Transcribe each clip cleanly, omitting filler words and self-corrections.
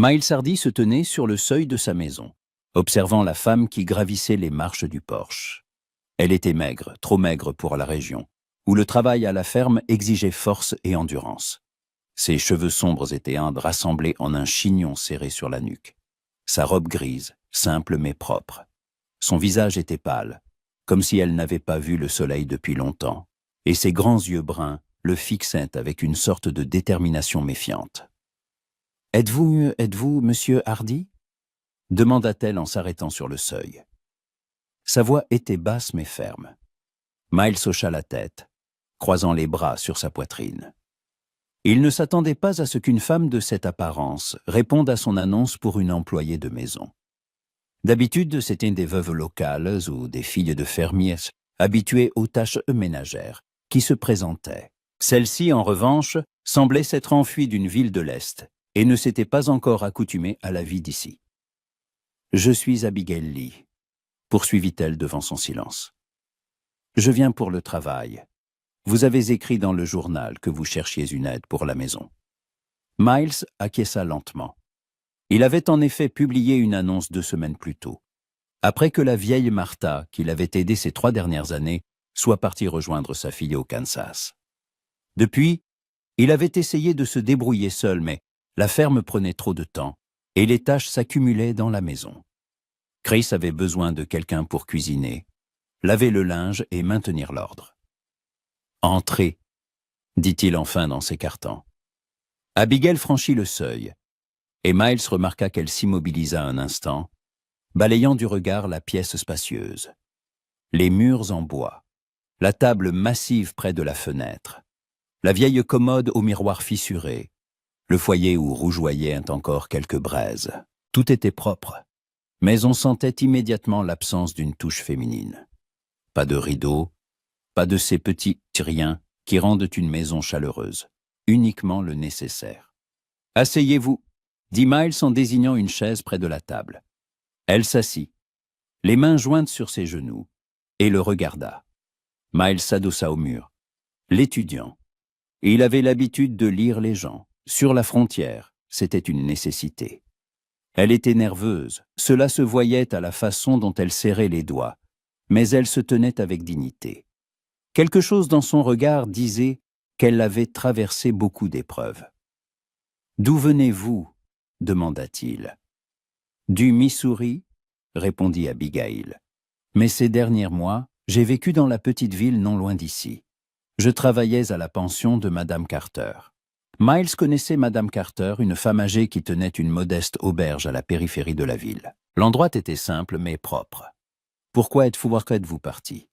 Miles Hardy se tenait sur le seuil de sa maison, observant la femme qui gravissait les marches du porche. Elle était maigre, trop maigre pour la région, où le travail à la ferme exigeait force et endurance. Ses cheveux sombres et tendres rassemblés en un chignon serré sur la nuque. Sa robe grise, simple mais propre. Son visage était pâle, comme si elle n'avait pas vu le soleil depuis longtemps, et ses grands yeux bruns le fixaient avec une sorte de détermination méfiante. « Êtes-vous, monsieur Hardy ?» demanda-t-elle en s'arrêtant sur le seuil. Sa voix était basse mais ferme. Miles hocha la tête, croisant les bras sur sa poitrine. Il ne s'attendait pas à ce qu'une femme de cette apparence réponde à son annonce pour une employée de maison. D'habitude, c'étaient des veuves locales ou des filles de fermiers habituées aux tâches ménagères qui se présentaient. Celle-ci, en revanche, semblait s'être enfuie d'une ville de l'Est et ne s'était pas encore accoutumée à la vie d'ici. « Je suis Abigail Lee », poursuivit-elle devant son silence. « Je viens pour le travail. Vous avez écrit dans le journal que vous cherchiez une aide pour la maison. » Miles acquiesça lentement. Il avait en effet publié une annonce 2 semaines plus tôt, après que la vieille Martha, qui l'avait aidé ces 3 dernières années, soit partie rejoindre sa fille au Kansas. Depuis, il avait essayé de se débrouiller seul, mais la ferme prenait trop de temps et les tâches s'accumulaient dans la maison. Chris avait besoin de quelqu'un pour cuisiner, laver le linge et maintenir l'ordre. « Entrez », dit-il enfin en s'écartant. Abigail franchit le seuil, et Miles remarqua qu'elle s'immobilisa un instant, balayant du regard la pièce spacieuse. Les murs en bois, la table massive près de la fenêtre, la vieille commode au miroir fissuré, le foyer où rougeoyaient encore quelques braises. Tout était propre, mais on sentait immédiatement l'absence d'une touche féminine. Pas de rideaux, pas de ces petits riens qui rendent une maison chaleureuse, uniquement le nécessaire. « Asseyez-vous », dit Miles en désignant une chaise près de la table. Elle s'assit, les mains jointes sur ses genoux, et le regarda. Miles s'adossa au mur. L'étudiant. Et il avait l'habitude de lire les gens. Sur la frontière, c'était une nécessité. Elle était nerveuse, cela se voyait à la façon dont elle serrait les doigts, mais elle se tenait avec dignité. Quelque chose dans son regard disait qu'elle avait traversé beaucoup d'épreuves. « D'où venez-vous » demanda-t-il. « Du Missouri » répondit Abigail. « Mais ces derniers mois, j'ai vécu dans la petite ville non loin d'ici. Je travaillais à la pension de Madame Carter. » Miles connaissait Madame Carter, une femme âgée qui tenait une modeste auberge à la périphérie de la ville. L'endroit était simple mais propre. « Pourquoi êtes-vous parti ?»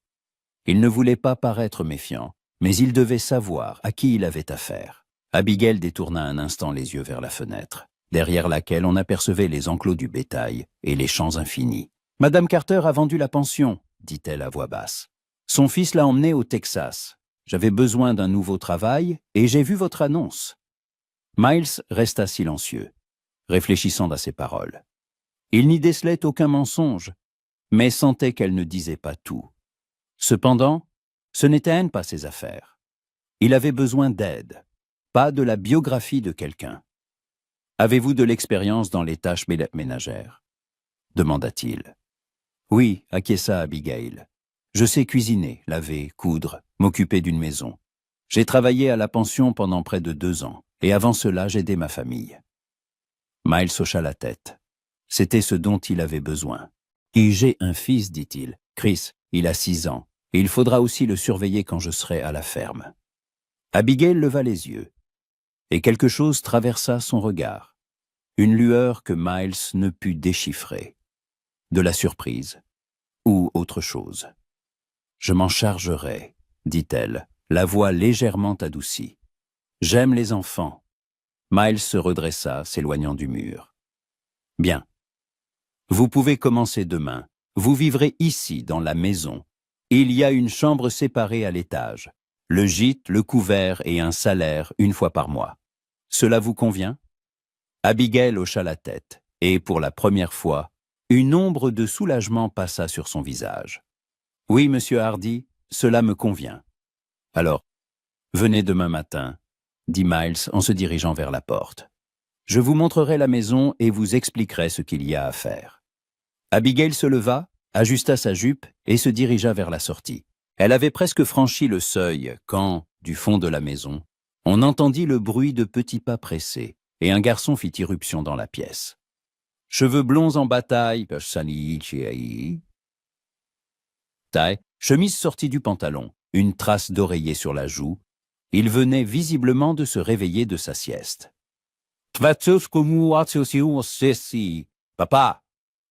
Il ne voulait pas paraître méfiant, mais il devait savoir à qui il avait affaire. Abigail détourna un instant les yeux vers la fenêtre, derrière laquelle on apercevait les enclos du bétail et les champs infinis. « Madame Carter a vendu la pension, » dit-elle à voix basse. « Son fils l'a emmené au Texas. J'avais besoin d'un nouveau travail et j'ai vu votre annonce. » Miles resta silencieux, réfléchissant à ses paroles. Il n'y décelait aucun mensonge, mais sentait qu'elle ne disait pas tout. Cependant, ce n'était elle pas ses affaires. Il avait besoin d'aide, pas de la biographie de quelqu'un. « Avez-vous de l'expérience dans les tâches ménagères ?» demanda-t-il. « Oui, acquiesça Abigail. Je sais cuisiner, laver, coudre, m'occuper d'une maison. J'ai travaillé à la pension pendant près de 2 ans, et avant cela, j'aidais ma famille. » Miles hocha la tête. C'était ce dont il avait besoin. « Et j'ai un fils, dit-il. Chris, il a 6 ans, et il faudra aussi le surveiller quand je serai à la ferme. » Abigail leva les yeux, et quelque chose traversa son regard. Une lueur que Miles ne put déchiffrer. De la surprise, ou autre chose. « Je m'en chargerai, » dit-elle, la voix légèrement adoucie. « J'aime les enfants. » Miles se redressa, s'éloignant du mur. « Bien. Vous pouvez commencer demain. Vous vivrez ici, dans la maison. Il y a une chambre séparée à l'étage, le gîte, le couvert et un salaire 1 fois par mois. Cela vous convient ?» Abigail hocha la tête, et pour la première fois, une ombre de soulagement passa sur son visage. « Oui, monsieur Hardy, cela me convient. »« Alors, venez demain matin, » dit Miles en se dirigeant vers la porte. Je vous montrerai la maison et vous expliquerai ce qu'il y a à faire. » Abigail se leva, ajusta sa jupe et se dirigea vers la sortie. Elle avait presque franchi le seuil quand, du fond de la maison, on entendit le bruit de petits pas pressés et un garçon fit irruption dans la pièce. Cheveux blonds en bataille, taille, chemise sortie du pantalon, une trace d'oreiller sur la joue. Il venait visiblement de se réveiller de sa sieste. « Papa !»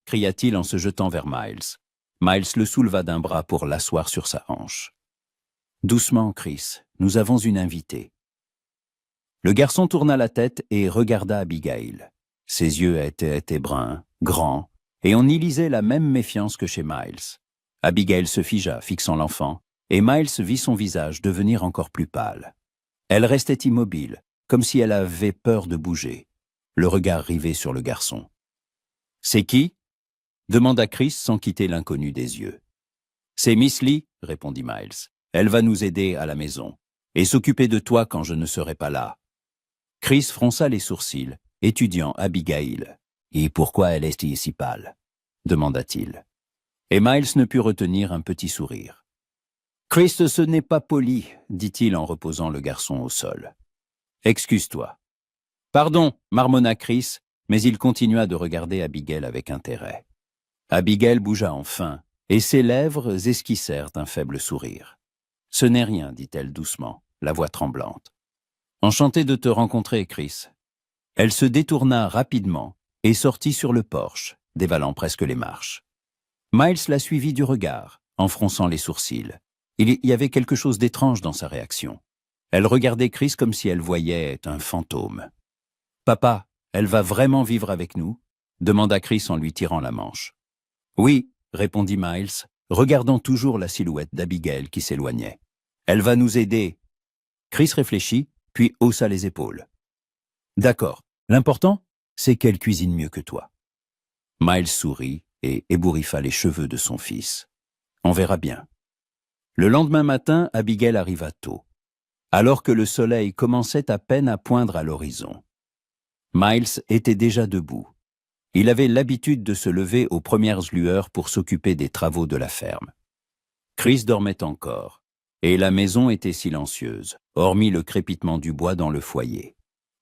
cria-t-il en se jetant vers Miles. Miles le souleva d'un bras pour l'asseoir sur sa hanche. « Doucement, Chris, nous avons une invitée. » Le garçon tourna la tête et regarda Abigail. Ses yeux étaient bruns, grands, et on y lisait la même méfiance que chez Miles. Abigail se figea, fixant l'enfant, et Miles vit son visage devenir encore plus pâle. Elle restait immobile, comme si elle avait peur de bouger, le regard rivé sur le garçon. « C'est qui ?» demanda Chris sans quitter l'inconnu des yeux. « C'est Miss Lee, » répondit Miles. « Elle va nous aider à la maison et s'occuper de toi quand je ne serai pas là. » Chris fronça les sourcils, étudiant Abigail. « Et pourquoi elle est si pâle ?» demanda-t-il. Et Miles ne put retenir un petit sourire. « Chris, ce n'est pas poli, » dit-il en reposant le garçon au sol. « Excuse-toi. »« Pardon, » marmonna Chris, mais il continua de regarder Abigail avec intérêt. Abigail bougea enfin, et ses lèvres esquissèrent un faible sourire. « Ce n'est rien, » dit-elle doucement, la voix tremblante. « Enchantée de te rencontrer, Chris. » Elle se détourna rapidement et sortit sur le porche, dévalant presque les marches. Miles la suivit du regard, en fronçant les sourcils. Il y avait quelque chose d'étrange dans sa réaction. Elle regardait Chris comme si elle voyait un fantôme. « Papa, elle va vraiment vivre avec nous ?» demanda Chris en lui tirant la manche. « Oui, » répondit Miles, regardant toujours la silhouette d'Abigail qui s'éloignait. « Elle va nous aider. » Chris réfléchit, puis haussa les épaules. « D'accord. L'important, c'est qu'elle cuisine mieux que toi. » Miles sourit et ébouriffa les cheveux de son fils. « On verra bien. » Le lendemain matin, Abigail arriva tôt, alors que le soleil commençait à peine à poindre à l'horizon. Miles était déjà debout. Il avait l'habitude de se lever aux premières lueurs pour s'occuper des travaux de la ferme. Chris dormait encore, et la maison était silencieuse, hormis le crépitement du bois dans le foyer.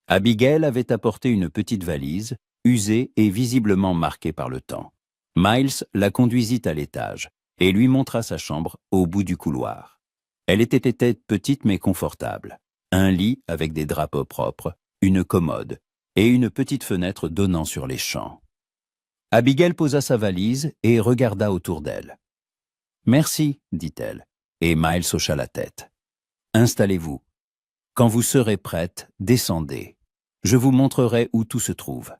Abigail avait apporté une petite valise, usée et visiblement marquée par le temps. Miles la conduisit à l'étage et lui montra sa chambre au bout du couloir. Elle était peut-être petite mais confortable. Un lit avec des drapeaux propres, une commode et une petite fenêtre donnant sur les champs. Abigail posa sa valise et regarda autour d'elle. « Merci, » dit-elle, et Miles hocha la tête. « Installez-vous. Quand vous serez prête, descendez. Je vous montrerai où tout se trouve. »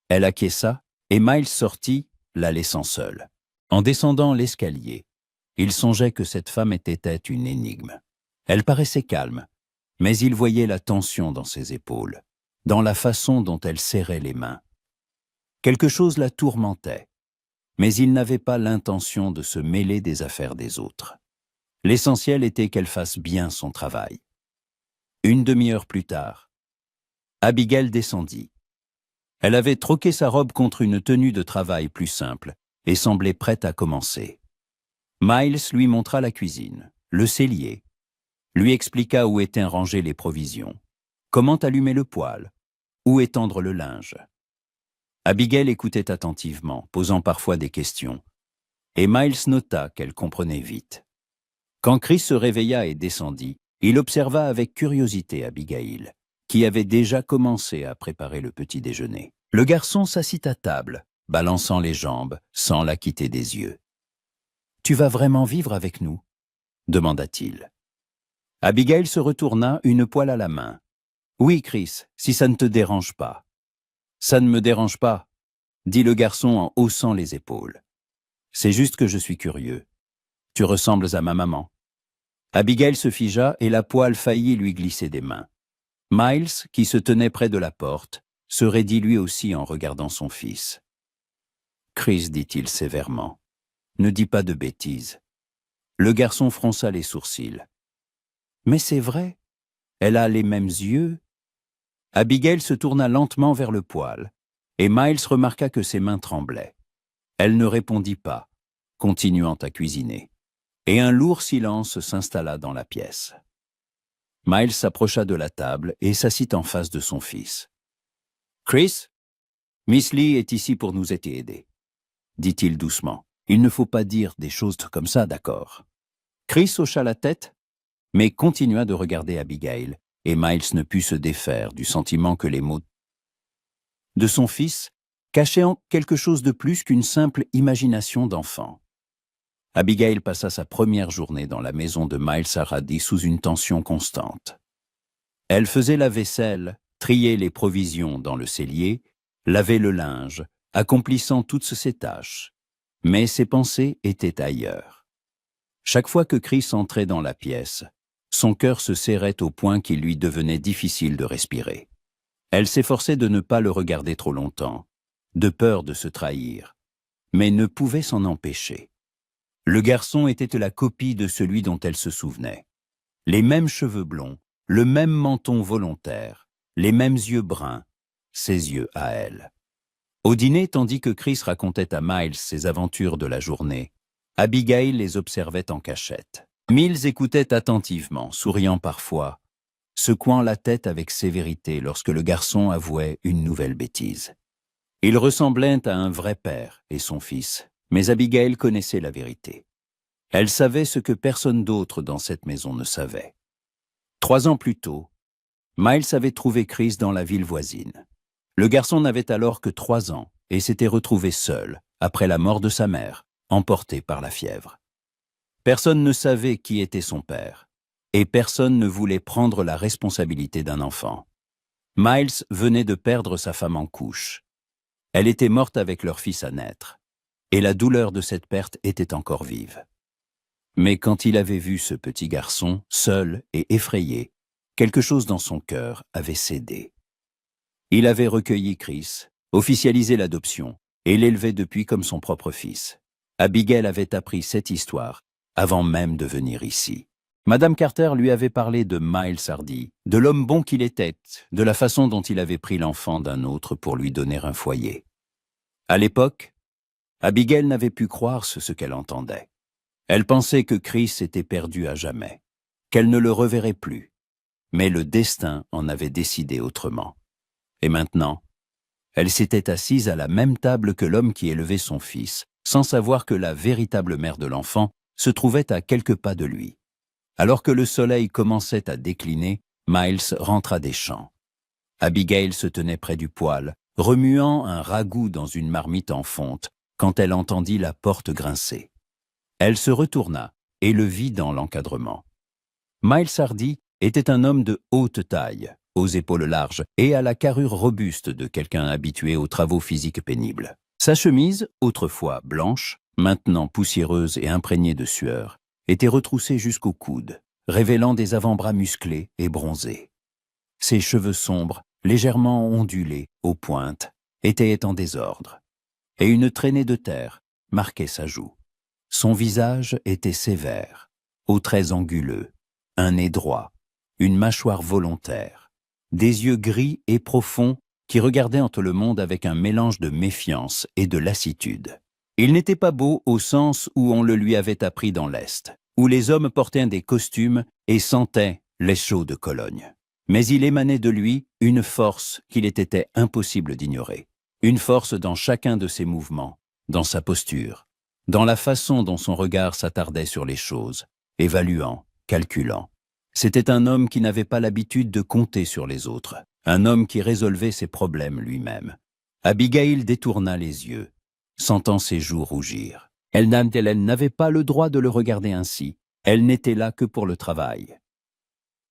Elle acquiesça et Miles sortit, la laissant seule. En descendant l'escalier, il songeait que cette femme était une énigme. Elle paraissait calme, mais il voyait la tension dans ses épaules, dans la façon dont elle serrait les mains. Quelque chose la tourmentait, mais il n'avait pas l'intention de se mêler des affaires des autres. L'essentiel était qu'elle fasse bien son travail. Une demi-heure plus tard, Abigail descendit. Elle avait troqué sa robe contre une tenue de travail plus simple et semblait prête à commencer. Miles lui montra la cuisine, le cellier, lui expliqua où étaient rangées les provisions, comment allumer le poêle, où étendre le linge. Abigail écoutait attentivement, posant parfois des questions, et Miles nota qu'elle comprenait vite. Quand Chris se réveilla et descendit, il observa avec curiosité Abigail, qui avait déjà commencé à préparer le petit déjeuner. Le garçon s'assit à table, balançant les jambes, sans la quitter des yeux. « Tu vas vraiment vivre avec nous ?» demanda-t-il. Abigail se retourna, une poêle à la main. « Oui, Chris, si ça ne te dérange pas. »« Ça ne me dérange pas, » dit le garçon en haussant les épaules. « C'est juste que je suis curieux. Tu ressembles à ma maman. » Abigail se figea et la poêle faillit lui glisser des mains. Miles, qui se tenait près de la porte, se raidit lui aussi en regardant son fils. « Chris, dit-il sévèrement, ne dis pas de bêtises. » Le garçon fronça les sourcils. « Mais c'est vrai, elle a les mêmes yeux. » Abigail se tourna lentement vers le poêle, et Miles remarqua que ses mains tremblaient. Elle ne répondit pas, continuant à cuisiner, et un lourd silence s'installa dans la pièce. Miles s'approcha de la table et s'assit en face de son fils. « Chris, Miss Lee est ici pour nous aider, » dit-il doucement. « Il ne faut pas dire des choses comme ça, d'accord ?» Chris hocha la tête, mais continua de regarder Abigail, et Miles ne put se défaire du sentiment que les mots de son fils cachaient quelque chose de plus qu'une simple imagination d'enfant. Abigail passa sa première journée dans la maison de Miles Hardy sous une tension constante. Elle faisait la vaisselle, triait les provisions dans le cellier, lavait le linge, accomplissant toutes ses tâches. Mais ses pensées étaient ailleurs. Chaque fois que Chris entrait dans la pièce, son cœur se serrait au point qu'il lui devenait difficile de respirer. Elle s'efforçait de ne pas le regarder trop longtemps, de peur de se trahir, mais ne pouvait s'en empêcher. Le garçon était la copie de celui dont elle se souvenait. Les mêmes cheveux blonds, le même menton volontaire, les mêmes yeux bruns, ses yeux à elle. Au dîner, tandis que Chris racontait à Miles ses aventures de la journée, Abigail les observait en cachette. Miles écoutait attentivement, souriant parfois, secouant la tête avec sévérité lorsque le garçon avouait une nouvelle bêtise. Il ressemblait à un vrai père et son fils, mais Abigail connaissait la vérité. Elle savait ce que personne d'autre dans cette maison ne savait. 3 ans plus tôt, Miles avait trouvé Chris dans la ville voisine. Le garçon n'avait alors que 3 ans et s'était retrouvé seul, après la mort de sa mère, emporté par la fièvre. Personne ne savait qui était son père, et personne ne voulait prendre la responsabilité d'un enfant. Miles venait de perdre sa femme en couche. Elle était morte avec leur fils à naître, et la douleur de cette perte était encore vive. Mais quand il avait vu ce petit garçon, seul et effrayé, quelque chose dans son cœur avait cédé. Il avait recueilli Chris, officialisé l'adoption, et l'élevait depuis comme son propre fils. Abigail avait appris cette histoire avant même de venir ici. Madame Carter lui avait parlé de Miles Hardy, de l'homme bon qu'il était, de la façon dont il avait pris l'enfant d'un autre pour lui donner un foyer. À l'époque, Abigail n'avait pu croire ce qu'elle entendait. Elle pensait que Chris était perdu à jamais, qu'elle ne le reverrait plus. Mais le destin en avait décidé autrement. Et maintenant, elle s'était assise à la même table que l'homme qui élevait son fils, sans savoir que la véritable mère de l'enfant se trouvait à quelques pas de lui. Alors que le soleil commençait à décliner, Miles rentra des champs. Abigail se tenait près du poêle, remuant un ragoût dans une marmite en fonte, quand elle entendit la porte grincer. Elle se retourna et le vit dans l'encadrement. Miles Hardy était un homme de haute taille, aux épaules larges et à la carrure robuste de quelqu'un habitué aux travaux physiques pénibles. Sa chemise, autrefois blanche, maintenant poussiéreuse et imprégnée de sueur, était retroussée jusqu'au coude, révélant des avant-bras musclés et bronzés. Ses cheveux sombres, légèrement ondulés, aux pointes, étaient en désordre, et une traînée de terre marquait sa joue. Son visage était sévère, aux traits anguleux, un nez droit, une mâchoire volontaire, des yeux gris et profonds qui regardaient entre le monde avec un mélange de méfiance et de lassitude. Il n'était pas beau au sens où on le lui avait appris dans l'Est, où les hommes portaient des costumes et sentaient les chauds de Cologne. Mais il émanait de lui une force qu'il était impossible d'ignorer. Une force dans chacun de ses mouvements, dans sa posture, dans la façon dont son regard s'attardait sur les choses, évaluant, calculant. C'était un homme qui n'avait pas l'habitude de compter sur les autres, un homme qui résolvait ses problèmes lui-même. Abigail détourna les yeux, sentant ses joues rougir. Elle n'avait pas le droit de le regarder ainsi. Elle n'était là que pour le travail.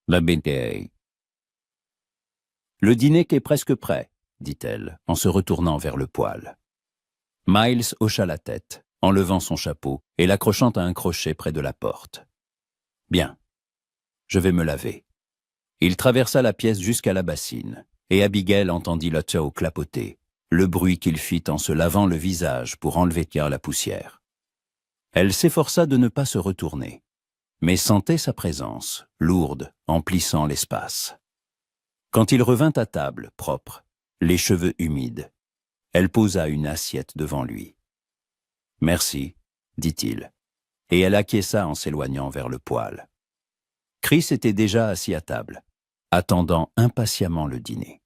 La bataille. Le dîner est presque prêt, dit-elle, en se retournant vers le poêle. Miles hocha la tête, en levant son chapeau et l'accrochant à un crochet près de la porte. Bien, je vais me laver. Il traversa la pièce jusqu'à la bassine, et Abigail entendit le Joe clapoter, le bruit qu'il fit en se lavant le visage pour enlever la poussière. Elle s'efforça de ne pas se retourner, mais sentait sa présence, lourde, emplissant l'espace. Quand il revint à table, propre, les cheveux humides, elle posa une assiette devant lui. « Merci, dit-il, et elle acquiesça en s'éloignant vers le poêle. Chris était déjà assis à table, attendant impatiemment le dîner.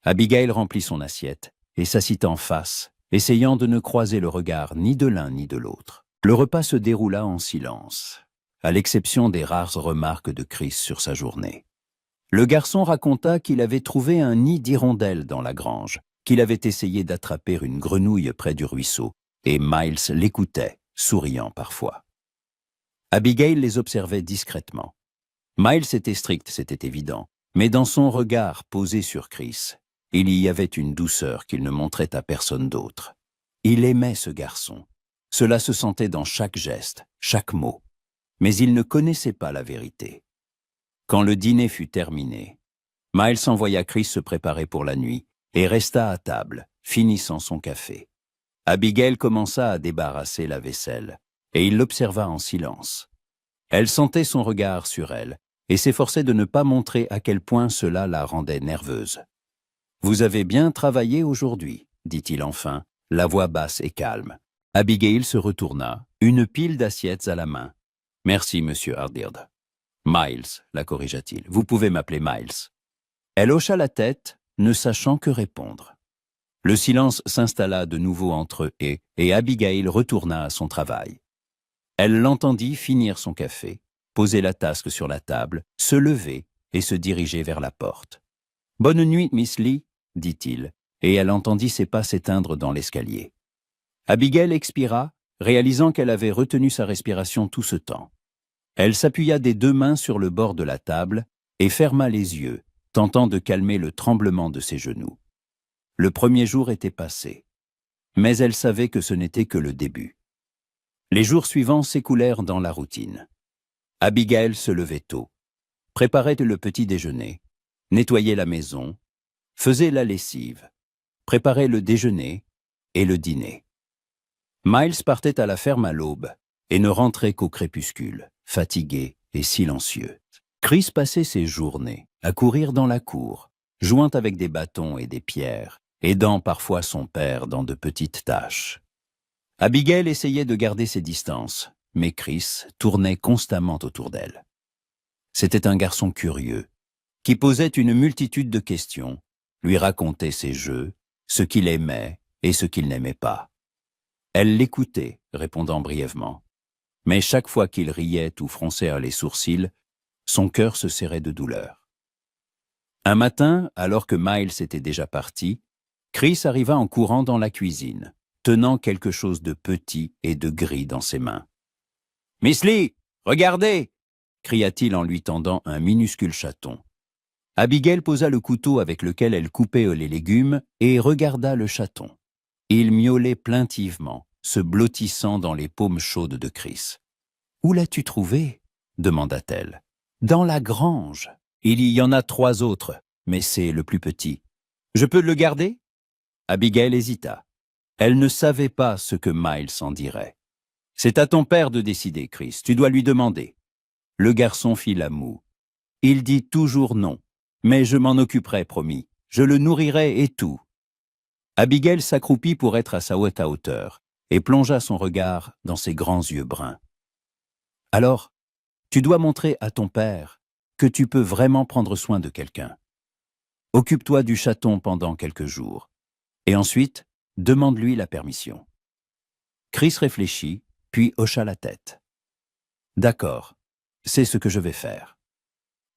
Abigail remplit son assiette et s'assit en face, essayant de ne croiser le regard ni de l'un ni de l'autre. Le repas se déroula en silence, à l'exception des rares remarques de Chris sur sa journée. Le garçon raconta qu'il avait trouvé un nid d'hirondelles dans la grange, qu'il avait essayé d'attraper une grenouille près du ruisseau, et Miles l'écoutait, souriant parfois. Abigail les observait discrètement. Miles était strict, c'était évident, mais dans son regard posé sur Chris, il y avait une douceur qu'il ne montrait à personne d'autre. Il aimait ce garçon. Cela se sentait dans chaque geste, chaque mot. Mais il ne connaissait pas la vérité. Quand le dîner fut terminé, Miles envoya Chris se préparer pour la nuit et resta à table, finissant son café. Abigail commença à débarrasser la vaisselle, et il l'observa en silence. Elle sentait son regard sur elle et s'efforçait de ne pas montrer à quel point cela la rendait nerveuse. « Vous avez bien travaillé aujourd'hui, dit-il enfin, la voix basse et calme. Abigail se retourna, une pile d'assiettes à la main. « Merci, monsieur Hardird. »« Miles, la corrigea-t-il. Vous pouvez m'appeler Miles. » Elle hocha la tête, ne sachant que répondre. Le silence s'installa de nouveau entre eux et Abigail retourna à son travail. Elle l'entendit finir son café, poser la tasse sur la table, se lever et se diriger vers la porte. « Bonne nuit, Miss Lee, » dit-il, et elle entendit ses pas s'éteindre dans l'escalier. Abigail expira, réalisant qu'elle avait retenu sa respiration tout ce temps. Elle s'appuya des deux mains sur le bord de la table et ferma les yeux, tentant de calmer le tremblement de ses genoux. Le premier jour était passé, mais elle savait que ce n'était que le début. Les jours suivants s'écoulèrent dans la routine. Abigail se levait tôt, préparait le petit déjeuner, nettoyait la maison, faisait la lessive, préparait le déjeuner et le dîner. Miles partait à la ferme à l'aube et ne rentrait qu'au crépuscule, fatigué et silencieux. Chris passait ses journées à courir dans la cour, jouant avec des bâtons et des pierres, aidant parfois son père dans de petites tâches. Abigail essayait de garder ses distances, mais Chris tournait constamment autour d'elle. C'était un garçon curieux, qui posait une multitude de questions, lui racontait ses jeux, ce qu'il aimait et ce qu'il n'aimait pas. Elle l'écoutait, répondant brièvement. Mais chaque fois qu'il riait ou fronçait les sourcils, son cœur se serrait de douleur. Un matin, alors que Miles était déjà parti, Chris arriva en courant dans la cuisine, tenant quelque chose de petit et de gris dans ses mains. « Miss Lee, regardez !» cria-t-il en lui tendant un minuscule chaton. Abigail posa le couteau avec lequel elle coupait les légumes et regarda le chaton. Il miaulait plaintivement, se blottissant dans les paumes chaudes de Chris. « Où l'as-tu trouvé ?» demanda-t-elle. « Dans la grange. Il y en a 3 autres, mais c'est le plus petit. Je peux le garder ?» Abigail hésita. Elle ne savait pas ce que Miles en dirait. « C'est à ton père de décider, Chris, tu dois lui demander. » Le garçon fit la moue. « Il dit toujours non, mais je m'en occuperai, promis. Je le nourrirai et tout. » Abigail s'accroupit pour être à sa haute hauteur et plongea son regard dans ses grands yeux bruns. « Alors, tu dois montrer à ton père que tu peux vraiment prendre soin de quelqu'un. Occupe-toi du chaton pendant quelques jours, et ensuite, demande-lui la permission. » Chris réfléchit, puis hocha la tête. « D'accord, c'est ce que je vais faire. »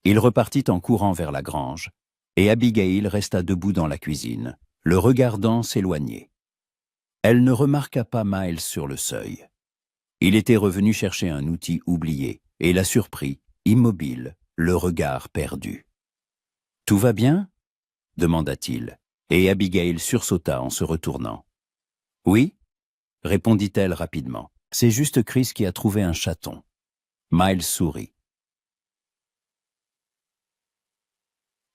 Il repartit en courant vers la grange, et Abigail resta debout dans la cuisine, le regardant s'éloigner. Elle ne remarqua pas Miles sur le seuil. Il était revenu chercher un outil oublié, et la surprit, immobile, le regard perdu. « Tout va bien ?» demanda-t-il, et Abigail sursauta en se retournant. « Oui ?» répondit-elle rapidement. « C'est juste Chris qui a trouvé un chaton. » Miles sourit.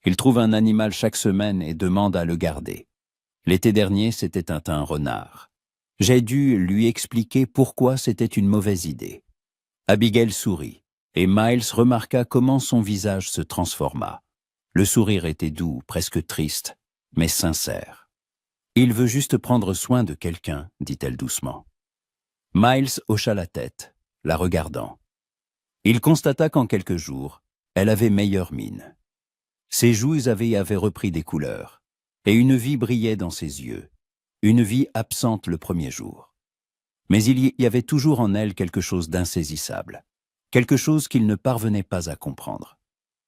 Il trouve un animal chaque semaine et demande à le garder. L'été dernier, c'était un renard. J'ai dû lui expliquer pourquoi c'était une mauvaise idée. Abigail sourit, et Miles remarqua comment son visage se transforma. Le sourire était doux, presque triste, mais sincère. « Il veut juste prendre soin de quelqu'un, » dit-elle doucement. Miles hocha la tête, la regardant. Il constata qu'en quelques jours, elle avait meilleure mine. Ses joues avaient repris des couleurs, et une vie brillait dans ses yeux, une vie absente le premier jour. Mais il y avait toujours en elle quelque chose d'insaisissable, quelque chose qu'il ne parvenait pas à comprendre.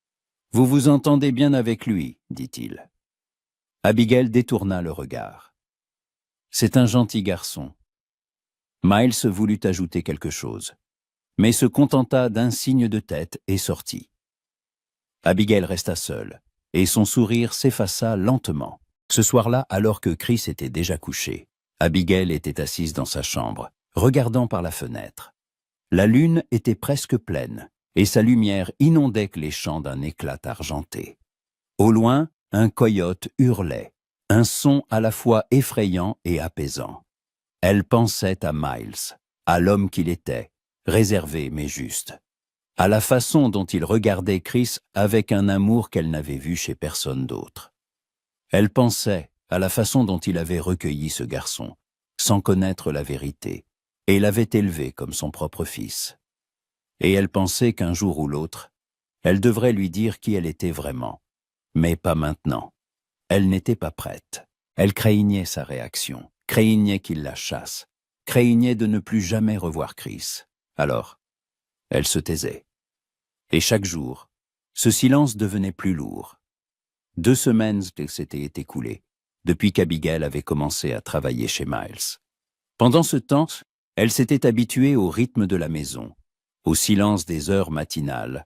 « Vous vous entendez bien avec lui, » dit-il. Abigail détourna le regard. « C'est un gentil garçon. » Miles voulut ajouter quelque chose, mais se contenta d'un signe de tête et sortit. Abigail resta seule, et son sourire s'effaça lentement. Ce soir-là, alors que Chris était déjà couché, Abigail était assise dans sa chambre, regardant par la fenêtre. La lune était presque pleine, et sa lumière inondait les champs d'un éclat argenté. Au loin, un coyote hurlait, un son à la fois effrayant et apaisant. Elle pensait à Miles, à l'homme qu'il était, réservé mais juste, à la façon dont il regardait Chris avec un amour qu'elle n'avait vu chez personne d'autre. Elle pensait à la façon dont il avait recueilli ce garçon, sans connaître la vérité, et l'avait élevé comme son propre fils. Et elle pensait qu'un jour ou l'autre, elle devrait lui dire qui elle était vraiment, mais pas maintenant. Elle n'était pas prête. Elle craignait sa réaction, craignait qu'il la chasse, craignait de ne plus jamais revoir Chris. Alors, elle se taisait. Et chaque jour, ce silence devenait plus lourd. 2 semaines s'étaient écoulées, depuis qu'Abigail avait commencé à travailler chez Miles. Pendant ce temps, elle s'était habituée au rythme de la maison, au silence des heures matinales,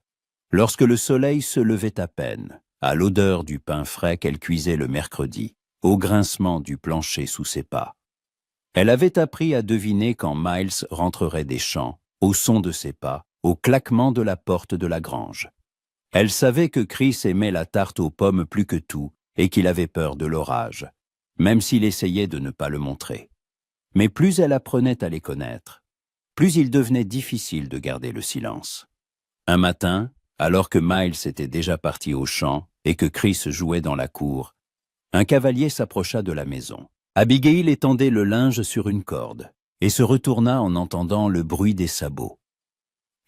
lorsque le soleil se levait à peine, à l'odeur du pain frais qu'elle cuisait le mercredi, au grincement du plancher sous ses pas. Elle avait appris à deviner quand Miles rentrerait des champs, au son de ses pas, au claquement de la porte de la grange. Elle savait que Chris aimait la tarte aux pommes plus que tout et qu'il avait peur de l'orage, même s'il essayait de ne pas le montrer. Mais plus elle apprenait à les connaître, plus il devenait difficile de garder le silence. Un matin, alors que Miles était déjà parti au champ et que Chris jouait dans la cour, un cavalier s'approcha de la maison. Abigail étendait le linge sur une corde et se retourna en entendant le bruit des sabots.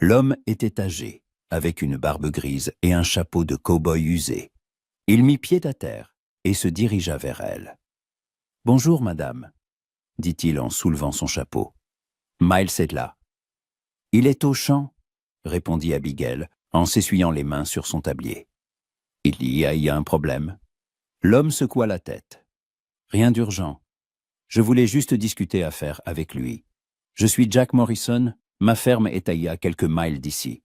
L'homme était âgé, avec une barbe grise et un chapeau de cow-boy usé. Il mit pied à terre et se dirigea vers elle. « Bonjour, madame, » dit-il en soulevant son chapeau. Miles est là. « Il est au champ, » répondit Abigail en s'essuyant les mains sur son tablier. « Il y a un problème ?» L'homme secoua la tête. « Rien d'urgent. Je voulais juste discuter affaires avec lui. Je suis Jack Morrison, ma ferme est à quelques miles d'ici.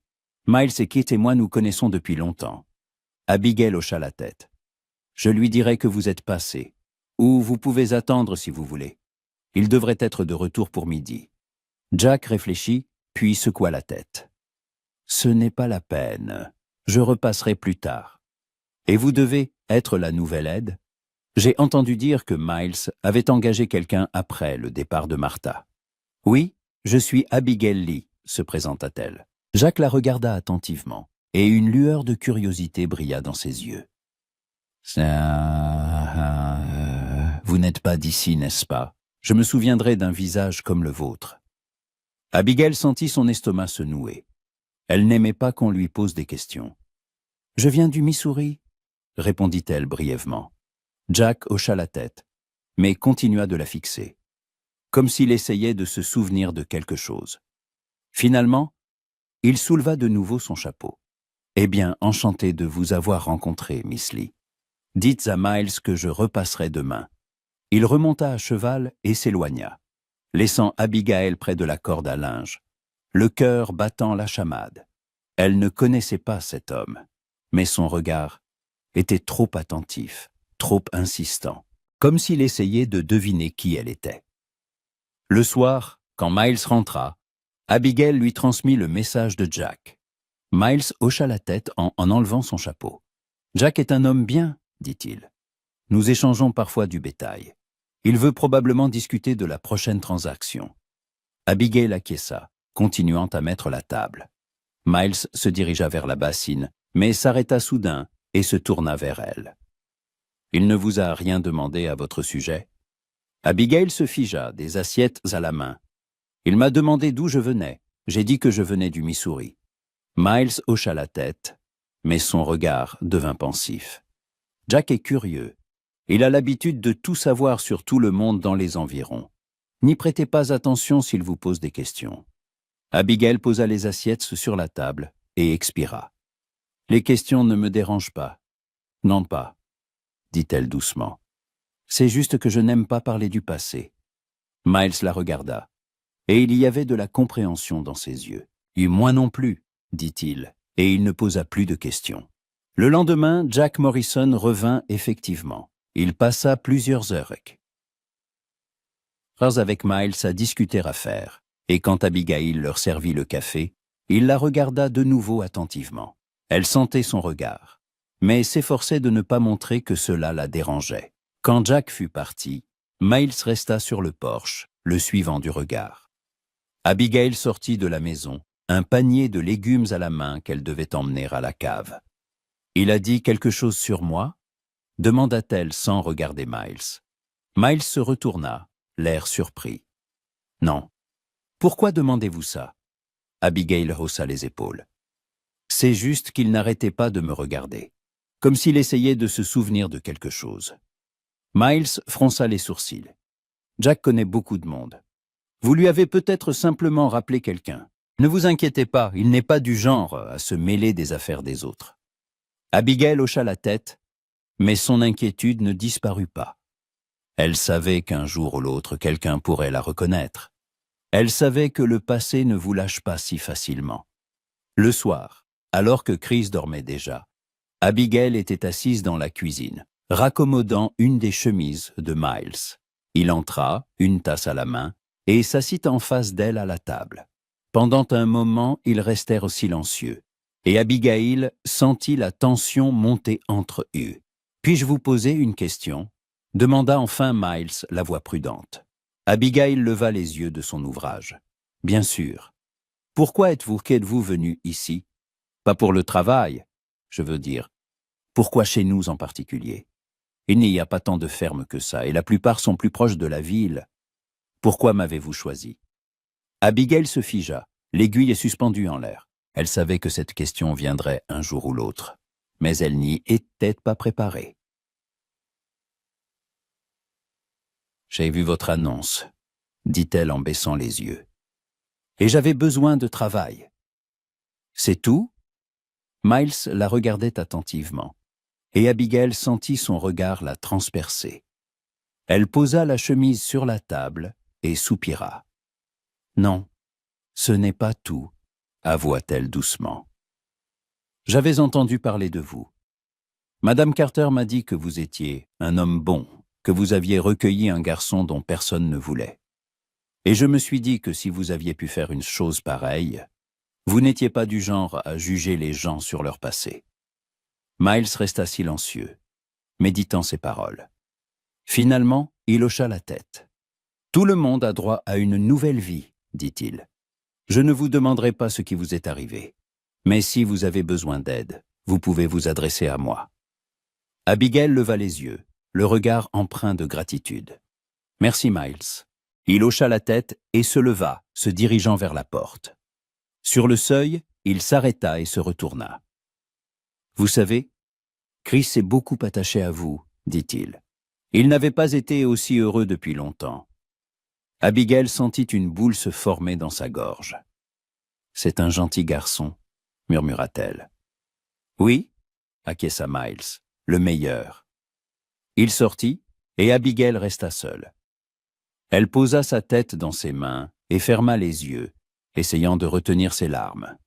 Miles et Kit et moi nous connaissons depuis longtemps. » Abigail hocha la tête. « Je lui dirai que vous êtes passé, ou vous pouvez attendre si vous voulez. Il devrait être de retour pour midi. » Jack réfléchit, puis secoua la tête. « Ce n'est pas la peine. Je repasserai plus tard. Et vous devez être la nouvelle aide ? J'ai entendu dire que Miles avait engagé quelqu'un après le départ de Martha. »« Oui, je suis Abigail Lee, » se présenta-t-elle. Jack la regarda attentivement, et une lueur de curiosité brilla dans ses yeux. « Vous n'êtes pas d'ici, n'est-ce pas ? Je me souviendrai d'un visage comme le vôtre. » Abigail sentit son estomac se nouer. Elle n'aimait pas qu'on lui pose des questions. « Je viens du Missouri, » répondit-elle brièvement. Jack hocha la tête, mais continua de la fixer, comme s'il essayait de se souvenir de quelque chose. Finalement, il souleva de nouveau son chapeau. « Eh bien, enchanté de vous avoir rencontré, Miss Lee. Dites à Miles que je repasserai demain. » Il remonta à cheval et s'éloigna, laissant Abigail près de la corde à linge, le cœur battant la chamade. Elle ne connaissait pas cet homme, mais son regard était trop attentif, trop insistant, comme s'il essayait de deviner qui elle était. Le soir, quand Miles rentra, Abigail lui transmit le message de Jack. Miles hocha la tête en enlevant son chapeau. « Jack est un homme bien, » dit-il. « Nous échangeons parfois du bétail. Il veut probablement discuter de la prochaine transaction. » Abigail acquiesça, continuant à mettre la table. Miles se dirigea vers la bassine, mais s'arrêta soudain et se tourna vers elle. « Il ne vous a rien demandé à votre sujet ?» Abigail se figea, des assiettes à la main. « Il m'a demandé d'où je venais. J'ai dit que je venais du Missouri. » Miles hocha la tête, mais son regard devint pensif. Jack est curieux. Il a l'habitude de tout savoir sur tout le monde dans les environs. N'y prêtez pas attention s'il vous pose des questions. Abigail posa les assiettes sur la table et expira. « Les questions ne me dérangent pas. »« Non pas, » dit-elle doucement. « C'est juste que je n'aime pas parler du passé. » Miles la regarda, et il y avait de la compréhension dans ses yeux. « Et moi non plus, » dit-il, et il ne posa plus de questions. Le lendemain, Jack Morrison revint effectivement. Il passa plusieurs heures avec Miles à discuter affaires, et quand Abigail leur servit le café, il la regarda de nouveau attentivement. Elle sentait son regard, mais s'efforçait de ne pas montrer que cela la dérangeait. Quand Jack fut parti, Miles resta sur le porche, le suivant du regard. Abigail sortit de la maison, un panier de légumes à la main qu'elle devait emmener à la cave. « Il a dit quelque chose sur moi ?» demanda-t-elle sans regarder Miles. Miles se retourna, l'air surpris. « Non. Pourquoi demandez-vous ça ?» Abigail haussa les épaules. « C'est juste qu'il n'arrêtait pas de me regarder, comme s'il essayait de se souvenir de quelque chose. » Miles fronça les sourcils. « Jack connaît beaucoup de monde. Vous lui avez peut-être simplement rappelé quelqu'un. Ne vous inquiétez pas, il n'est pas du genre à se mêler des affaires des autres. » Abigail hocha la tête, mais son inquiétude ne disparut pas. Elle savait qu'un jour ou l'autre, quelqu'un pourrait la reconnaître. Elle savait que le passé ne vous lâche pas si facilement. Le soir, alors que Chris dormait déjà, Abigail était assise dans la cuisine, raccommodant une des chemises de Miles. Il entra, une tasse à la main, et s'assit en face d'elle à la table. Pendant un moment, ils restèrent silencieux, et Abigail sentit la tension monter entre eux. « Puis-je vous poser une question ?» demanda enfin Miles, la voix prudente. Abigail leva les yeux de son ouvrage. « Bien sûr. Pourquoi êtes-vous venu ici? Pas pour le travail, je veux dire. Pourquoi chez nous en particulier? Il n'y a pas tant de fermes que ça, et la plupart sont plus proches de la ville. Pourquoi m'avez-vous choisi ?» Abigail se figea, l'aiguille suspendue en l'air. Elle savait que cette question viendrait un jour ou l'autre, mais elle n'y était pas préparée. « J'ai vu votre annonce, » dit-elle en baissant les yeux. « Et j'avais besoin de travail. »« C'est tout ?» Miles la regardait attentivement, et Abigail sentit son regard la transpercer. Elle posa la chemise sur la table et soupira. « Non, ce n'est pas tout, » avoua-t-elle doucement. « J'avais entendu parler de vous. Madame Carter m'a dit que vous étiez un homme bon, que vous aviez recueilli un garçon dont personne ne voulait. Et je me suis dit que si vous aviez pu faire une chose pareille, vous n'étiez pas du genre à juger les gens sur leur passé. » Miles resta silencieux, méditant ses paroles. Finalement, il hocha la tête. « Tout le monde a droit à une nouvelle vie, » dit-il. « Je ne vous demanderai pas ce qui vous est arrivé, mais si vous avez besoin d'aide, vous pouvez vous adresser à moi. » Abigail leva les yeux, le regard empreint de gratitude. « Merci, Miles. » Il hocha la tête et se leva, se dirigeant vers la porte. Sur le seuil, il s'arrêta et se retourna. « Vous savez, Chris est beaucoup attaché à vous, » dit-il. Il n'avait pas été aussi heureux depuis longtemps. Abigail sentit une boule se former dans sa gorge. « C'est un gentil garçon, » murmura-t-elle. « Oui, » acquiesça Miles, « le meilleur. » Il sortit, et Abigail resta seule. Elle posa sa tête dans ses mains et ferma les yeux, essayant de retenir ses larmes.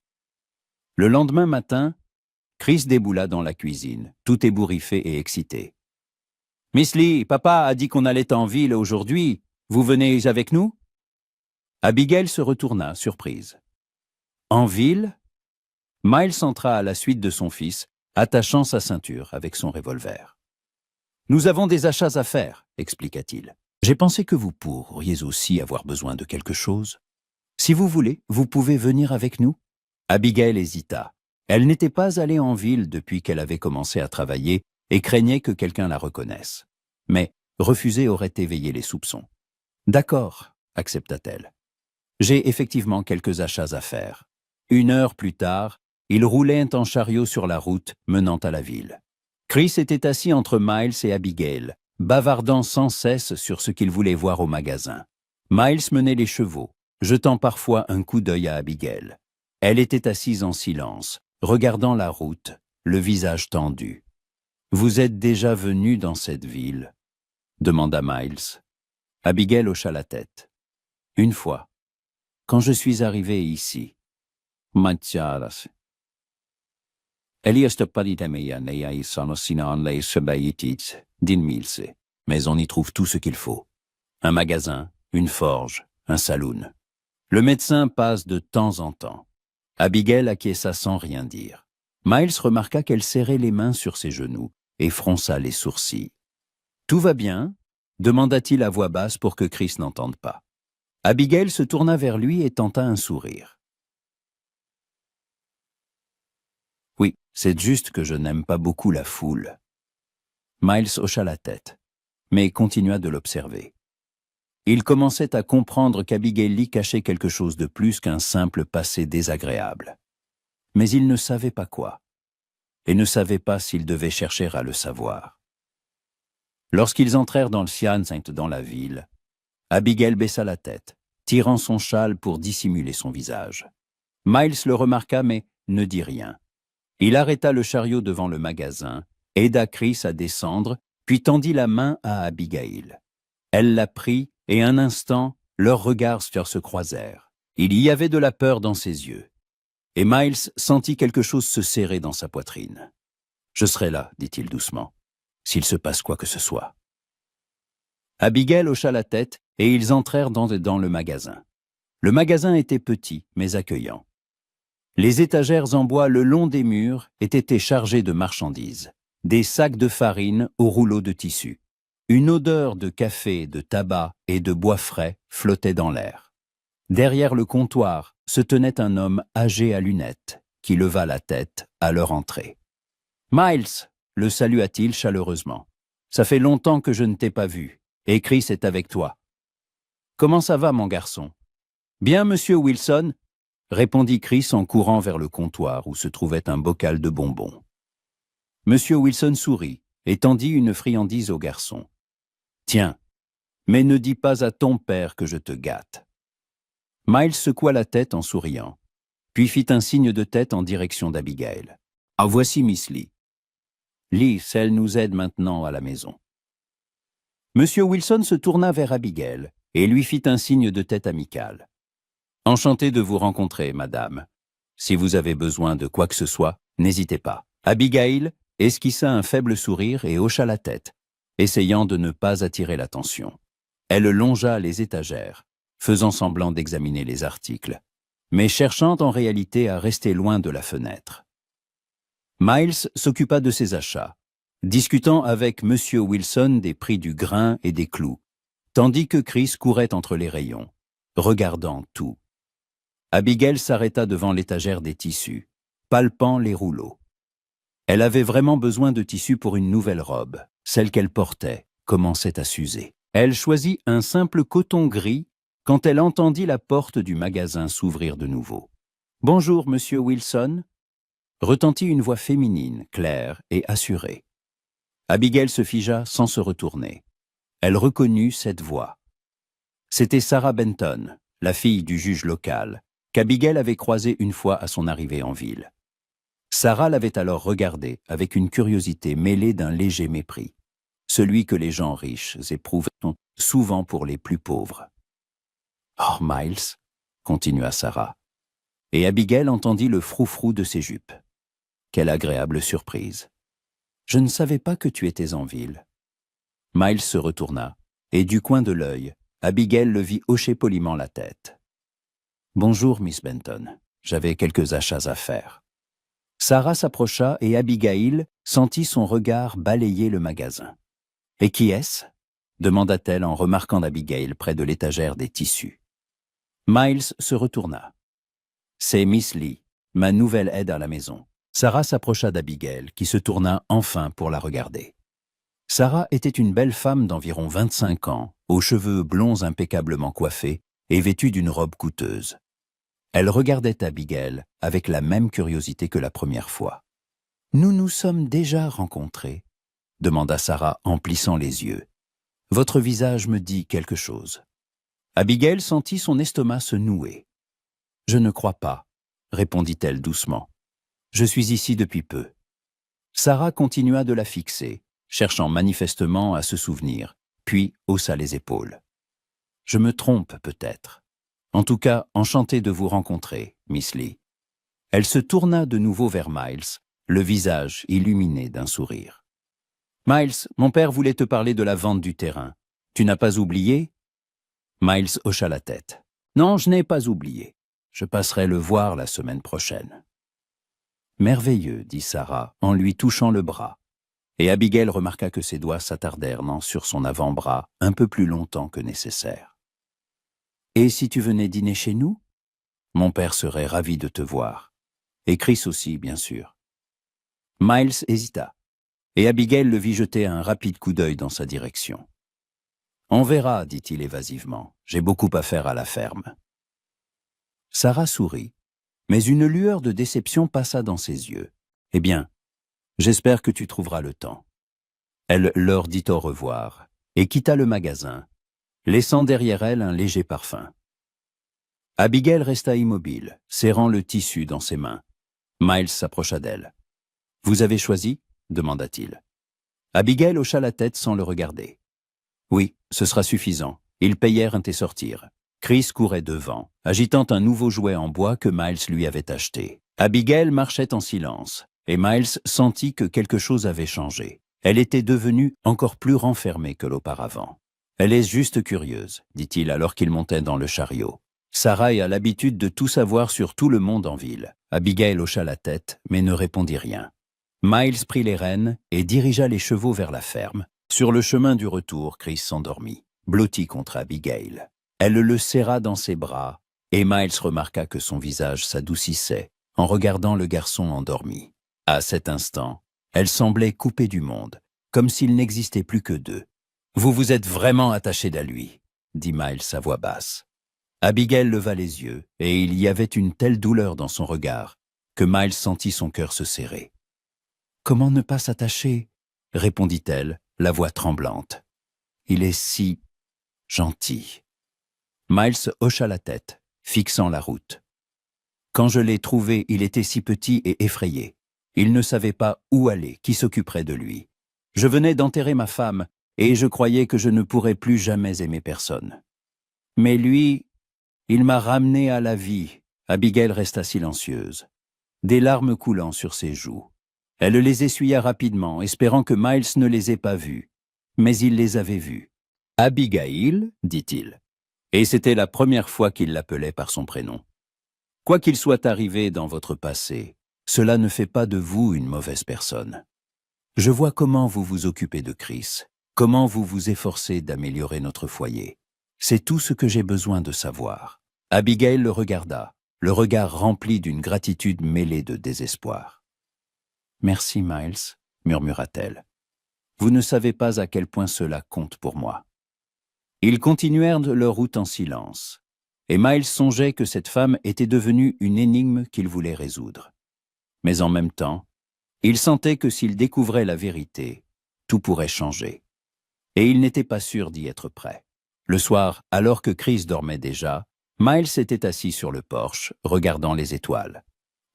Le lendemain matin, Chris déboula dans la cuisine, tout ébouriffé et excité. « Miss Lee, papa a dit qu'on allait en ville aujourd'hui. Vous venez avec nous ?» Abigail se retourna, surprise. « En ville ?» Miles entra à la suite de son fils, attachant sa ceinture avec son revolver. « Nous avons des achats à faire, » expliqua-t-il. « J'ai pensé que vous pourriez aussi avoir besoin de quelque chose. Si vous voulez, vous pouvez venir avec nous. » Abigail hésita. Elle n'était pas allée en ville depuis qu'elle avait commencé à travailler et craignait que quelqu'un la reconnaisse. Mais refuser aurait éveillé les soupçons. « D'accord », accepta-t-elle. « J'ai effectivement quelques achats à faire. » 1 heure plus tard, ils roulaient en chariot sur la route menant à la ville. Chris était assis entre Miles et Abigail, bavardant sans cesse sur ce qu'il voulait voir au magasin. Miles menait les chevaux, jetant parfois un coup d'œil à Abigail. Elle était assise en silence, regardant la route, le visage tendu. « Vous êtes déjà venu dans cette ville ?» demanda Miles. Abigail hocha la tête. « 1 fois, quand je suis arrivé ici. » Mathias. Mais on y trouve tout ce qu'il faut. Un magasin, une forge, un saloon. Le médecin passe de temps en temps. Abigail acquiesça sans rien dire. Miles remarqua qu'elle serrait les mains sur ses genoux et fronça les sourcils. « Tout va bien ?» demanda-t-il à voix basse pour que Chris n'entende pas. Abigail se tourna vers lui et tenta un sourire. « Oui, c'est juste que je n'aime pas beaucoup la foule. » Miles hocha la tête, mais continua de l'observer. Il commençait à comprendre qu'Abigail cachait quelque chose de plus qu'un simple passé désagréable. Mais il ne savait pas quoi, et ne savait pas s'il devait chercher à le savoir. Lorsqu'ils entrèrent dans le Siansint dans la ville, Abigail baissa la tête, tirant son châle pour dissimuler son visage. Miles le remarqua mais ne dit rien. Il arrêta le chariot devant le magasin, aida Chris à descendre, puis tendit la main à Abigail. Elle la prit et un instant, leurs regards se croisèrent. Il y avait de la peur dans ses yeux. Et Miles sentit quelque chose se serrer dans sa poitrine. « Je serai là, dit-il doucement, s'il se passe quoi que ce soit. » Abigail hocha la tête et ils entrèrent dans le magasin. Le magasin était petit, mais accueillant. Les étagères en bois le long des murs étaient chargées de marchandises, des sacs de farine aux rouleaux de tissu. Une odeur de café, de tabac et de bois frais flottait dans l'air. Derrière le comptoir se tenait un homme âgé à lunettes, qui leva la tête à leur entrée. « Miles !» le salua-t-il chaleureusement. « Ça fait longtemps que je ne t'ai pas vu, et Chris est avec toi. »« Comment ça va, mon garçon ?»« Bien, monsieur Wilson !» répondit Chris en courant vers le comptoir où se trouvait un bocal de bonbons. Monsieur Wilson sourit et tendit une friandise au garçon. « Tiens, mais ne dis pas à ton père que je te gâte. » Miles secoua la tête en souriant, puis fit un signe de tête en direction d'Abigail. « Ah, voici Miss Lee. Lee, elle nous aide maintenant à la maison. » Monsieur Wilson se tourna vers Abigail et lui fit un signe de tête amical. « Enchanté de vous rencontrer, madame. Si vous avez besoin de quoi que ce soit, n'hésitez pas. » Abigail esquissa un faible sourire et hocha la tête, essayant de ne pas attirer l'attention. Elle longea les étagères, faisant semblant d'examiner les articles, mais cherchant en réalité à rester loin de la fenêtre. Miles s'occupa de ses achats, discutant avec M. Wilson des prix du grain et des clous, tandis que Chris courait entre les rayons, regardant tout. Abigail s'arrêta devant l'étagère des tissus, palpant les rouleaux. Elle avait vraiment besoin de tissus pour une nouvelle robe. Celle qu'elle portait commençait à s'user. Elle choisit un simple coton gris quand elle entendit la porte du magasin s'ouvrir de nouveau. « Bonjour, monsieur Wilson » retentit une voix féminine, claire et assurée. Abigail se figea sans se retourner. Elle reconnut cette voix. C'était Sarah Benton, la fille du juge local, qu'Abigail avait croisée une fois à son arrivée en ville. Sarah l'avait alors regardée avec une curiosité mêlée d'un léger mépris, celui que les gens riches éprouvent souvent pour les plus pauvres. « Oh, Miles !» continua Sarah, et Abigail entendit le froufrou de ses jupes. Quelle agréable surprise. Je ne savais pas que tu étais en ville. Miles se retourna, et du coin de l'œil, Abigail le vit hocher poliment la tête. Bonjour, Miss Benton. J'avais quelques achats à faire. Sarah s'approcha et Abigail sentit son regard balayer le magasin. Et qui est-ce? demanda-t-elle en remarquant Abigail près de l'étagère des tissus. Miles se retourna. C'est Miss Lee, ma nouvelle aide à la maison. Sarah s'approcha d'Abigail, qui se tourna enfin pour la regarder. Sarah était une belle femme d'environ 25 ans, aux cheveux blonds impeccablement coiffés et vêtue d'une robe coûteuse. Elle regardait Abigail avec la même curiosité que la première fois. « Nous nous sommes déjà rencontrés ?» demanda Sarah en plissant les yeux. « Votre visage me dit quelque chose. » Abigail sentit son estomac se nouer. « Je ne crois pas, » répondit-elle doucement. « Je suis ici depuis peu. » Sarah continua de la fixer, cherchant manifestement à se souvenir, puis haussa les épaules. « Je me trompe peut-être. En tout cas, enchantée de vous rencontrer, Miss Lee. » Elle se tourna de nouveau vers Miles, le visage illuminé d'un sourire. « Miles, mon père voulait te parler de la vente du terrain. Tu n'as pas oublié ?» Miles hocha la tête. « Non, je n'ai pas oublié. Je passerai le voir la semaine prochaine. » « Merveilleux, » dit Sarah en lui touchant le bras. Et Abigail remarqua que ses doigts s'attardèrent sur son avant-bras un peu plus longtemps que nécessaire. « Et si tu venais dîner chez nous ? Mon père serait ravi de te voir. Et Chris aussi, bien sûr. » Miles hésita, et Abigail le vit jeter un rapide coup d'œil dans sa direction. « On verra, » dit-il évasivement. « J'ai beaucoup à faire à la ferme. » Sarah sourit, mais une lueur de déception passa dans ses yeux. « Eh bien, j'espère que tu trouveras le temps. » Elle leur dit au revoir et quitta le magasin, laissant derrière elle un léger parfum. Abigail resta immobile, serrant le tissu dans ses mains. Miles s'approcha d'elle. « Vous avez choisi ?» demanda-t-il. Abigail hocha la tête sans le regarder. « Oui, ce sera suffisant. Ils payèrent et sortirent. » Chris courait devant, agitant un nouveau jouet en bois que Miles lui avait acheté. Abigail marchait en silence, et Miles sentit que quelque chose avait changé. Elle était devenue encore plus renfermée que l'auparavant. « Elle est juste curieuse, » dit-il alors qu'il montait dans le chariot. « Sarah a l'habitude de tout savoir sur tout le monde en ville. » Abigail hocha la tête, mais ne répondit rien. Miles prit les rênes et dirigea les chevaux vers la ferme. Sur le chemin du retour, Chris s'endormit, blotti contre Abigail. Elle le serra dans ses bras, et Miles remarqua que son visage s'adoucissait en regardant le garçon endormi. À cet instant, elle semblait coupée du monde, comme s'il n'existait plus que deux. « Vous vous êtes vraiment attachée à lui, » dit Miles à voix basse. Abigail leva les yeux, et il y avait une telle douleur dans son regard que Miles sentit son cœur se serrer. « Comment ne pas s'attacher ?» répondit-elle, la voix tremblante. « Il est si gentil. » Miles hocha la tête, fixant la route. « Quand je l'ai trouvé, il était si petit et effrayé. Il ne savait pas où aller, qui s'occuperait de lui. Je venais d'enterrer ma femme, et je croyais que je ne pourrais plus jamais aimer personne. Mais lui, il m'a ramené à la vie. » Abigail resta silencieuse, des larmes coulant sur ses joues. Elle les essuya rapidement, espérant que Miles ne les ait pas vus. Mais il les avait vus. « Abigail, » dit-il. Et c'était la première fois qu'il l'appelait par son prénom. « Quoi qu'il soit arrivé dans votre passé, cela ne fait pas de vous une mauvaise personne. Je vois comment vous vous occupez de Chris, comment vous vous efforcez d'améliorer notre foyer. C'est tout ce que j'ai besoin de savoir. » Abigail le regarda, le regard rempli d'une gratitude mêlée de désespoir. « Merci, Miles, » murmura-t-elle. « Vous ne savez pas à quel point cela compte pour moi. » Ils continuèrent leur route en silence, et Miles songeait que cette femme était devenue une énigme qu'il voulait résoudre. Mais en même temps, il sentait que s'il découvrait la vérité, tout pourrait changer. Et il n'était pas sûr d'y être prêt. Le soir, alors que Chris dormait déjà, Miles était assis sur le porche, regardant les étoiles.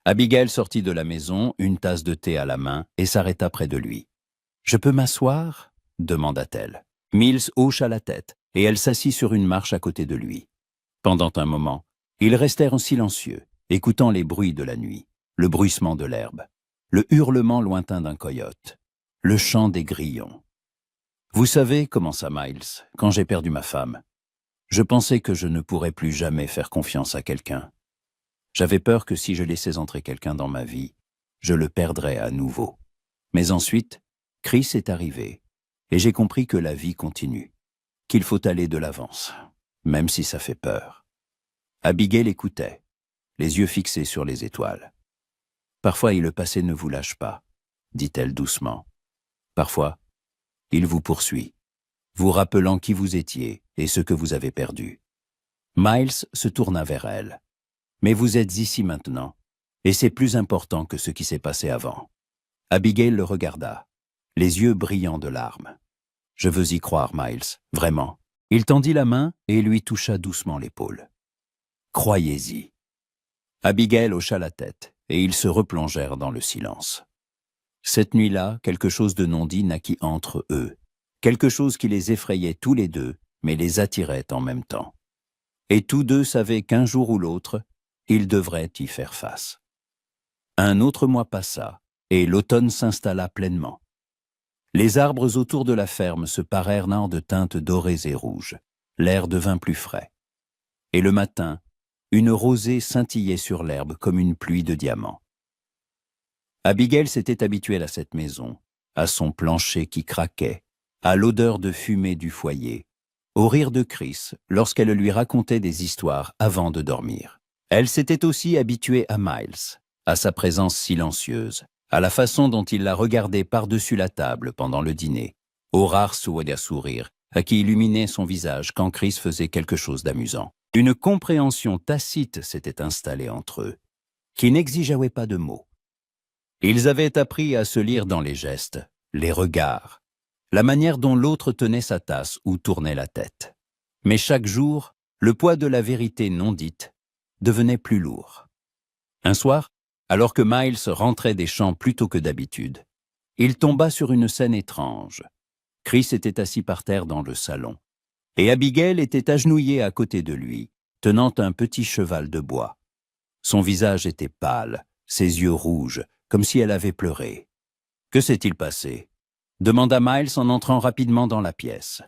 Abigail sortit de la maison, une tasse de thé à la main, et s'arrêta près de lui. « Je peux m'asseoir » demanda-t-elle. Miles hocha la tête, et elle s'assit sur une marche à côté de lui. Pendant un moment, ils restèrent silencieux, écoutant les bruits de la nuit, le bruissement de l'herbe, le hurlement lointain d'un coyote, le chant des grillons. « Vous savez, commença Miles, quand j'ai perdu ma femme, je pensais que je ne pourrais plus jamais faire confiance à quelqu'un. J'avais peur que si je laissais entrer quelqu'un dans ma vie, je le perdrais à nouveau. Mais ensuite, Chris est arrivé, et j'ai compris que la vie continue, qu'il faut aller de l'avant, même si ça fait peur. » Abigail écoutait, les yeux fixés sur les étoiles. Parfois, le passé ne vous lâche pas, dit-elle doucement. Parfois, il vous poursuit, vous rappelant qui vous étiez et ce que vous avez perdu. Miles se tourna vers elle. Mais vous êtes ici maintenant, et c'est plus important que ce qui s'est passé avant. Abigail le regarda, les yeux brillants de larmes. Je veux y croire, Miles, vraiment. Il tendit la main et lui toucha doucement l'épaule. Croyez-y. Abigail hocha la tête, et ils se replongèrent dans le silence. Cette nuit-là, quelque chose de non dit naquit entre eux, quelque chose qui les effrayait tous les deux, mais les attirait en même temps. Et tous deux savaient qu'un jour ou l'autre, ils devraient y faire face. Un autre mois passa, et l'automne s'installa pleinement. Les arbres autour de la ferme se parèrent de teintes dorées et rouges. L'air devint plus frais. Et le matin, une rosée scintillait sur l'herbe comme une pluie de diamants. Abigail s'était habituée à cette maison, à son plancher qui craquait, à l'odeur de fumée du foyer, au rire de Chris lorsqu'elle lui racontait des histoires avant de dormir. Elle s'était aussi habituée à Miles, à sa présence silencieuse, à la façon dont il la regardait par-dessus la table pendant le dîner, au rare sourire qui illuminait son visage quand Chris faisait quelque chose d'amusant. Une compréhension tacite s'était installée entre eux, qui n'exigeait pas de mots. Ils avaient appris à se lire dans les gestes, les regards, la manière dont l'autre tenait sa tasse ou tournait la tête. Mais chaque jour, le poids de la vérité non dite devenait plus lourd. Un soir, alors que Miles rentrait des champs plus tôt que d'habitude, il tomba sur une scène étrange. Chris était assis par terre dans le salon, et Abigail était agenouillée à côté de lui, tenant un petit cheval de bois. Son visage était pâle, ses yeux rouges, comme si elle avait pleuré. « Que s'est-il passé ?» demanda Miles en entrant rapidement dans la pièce.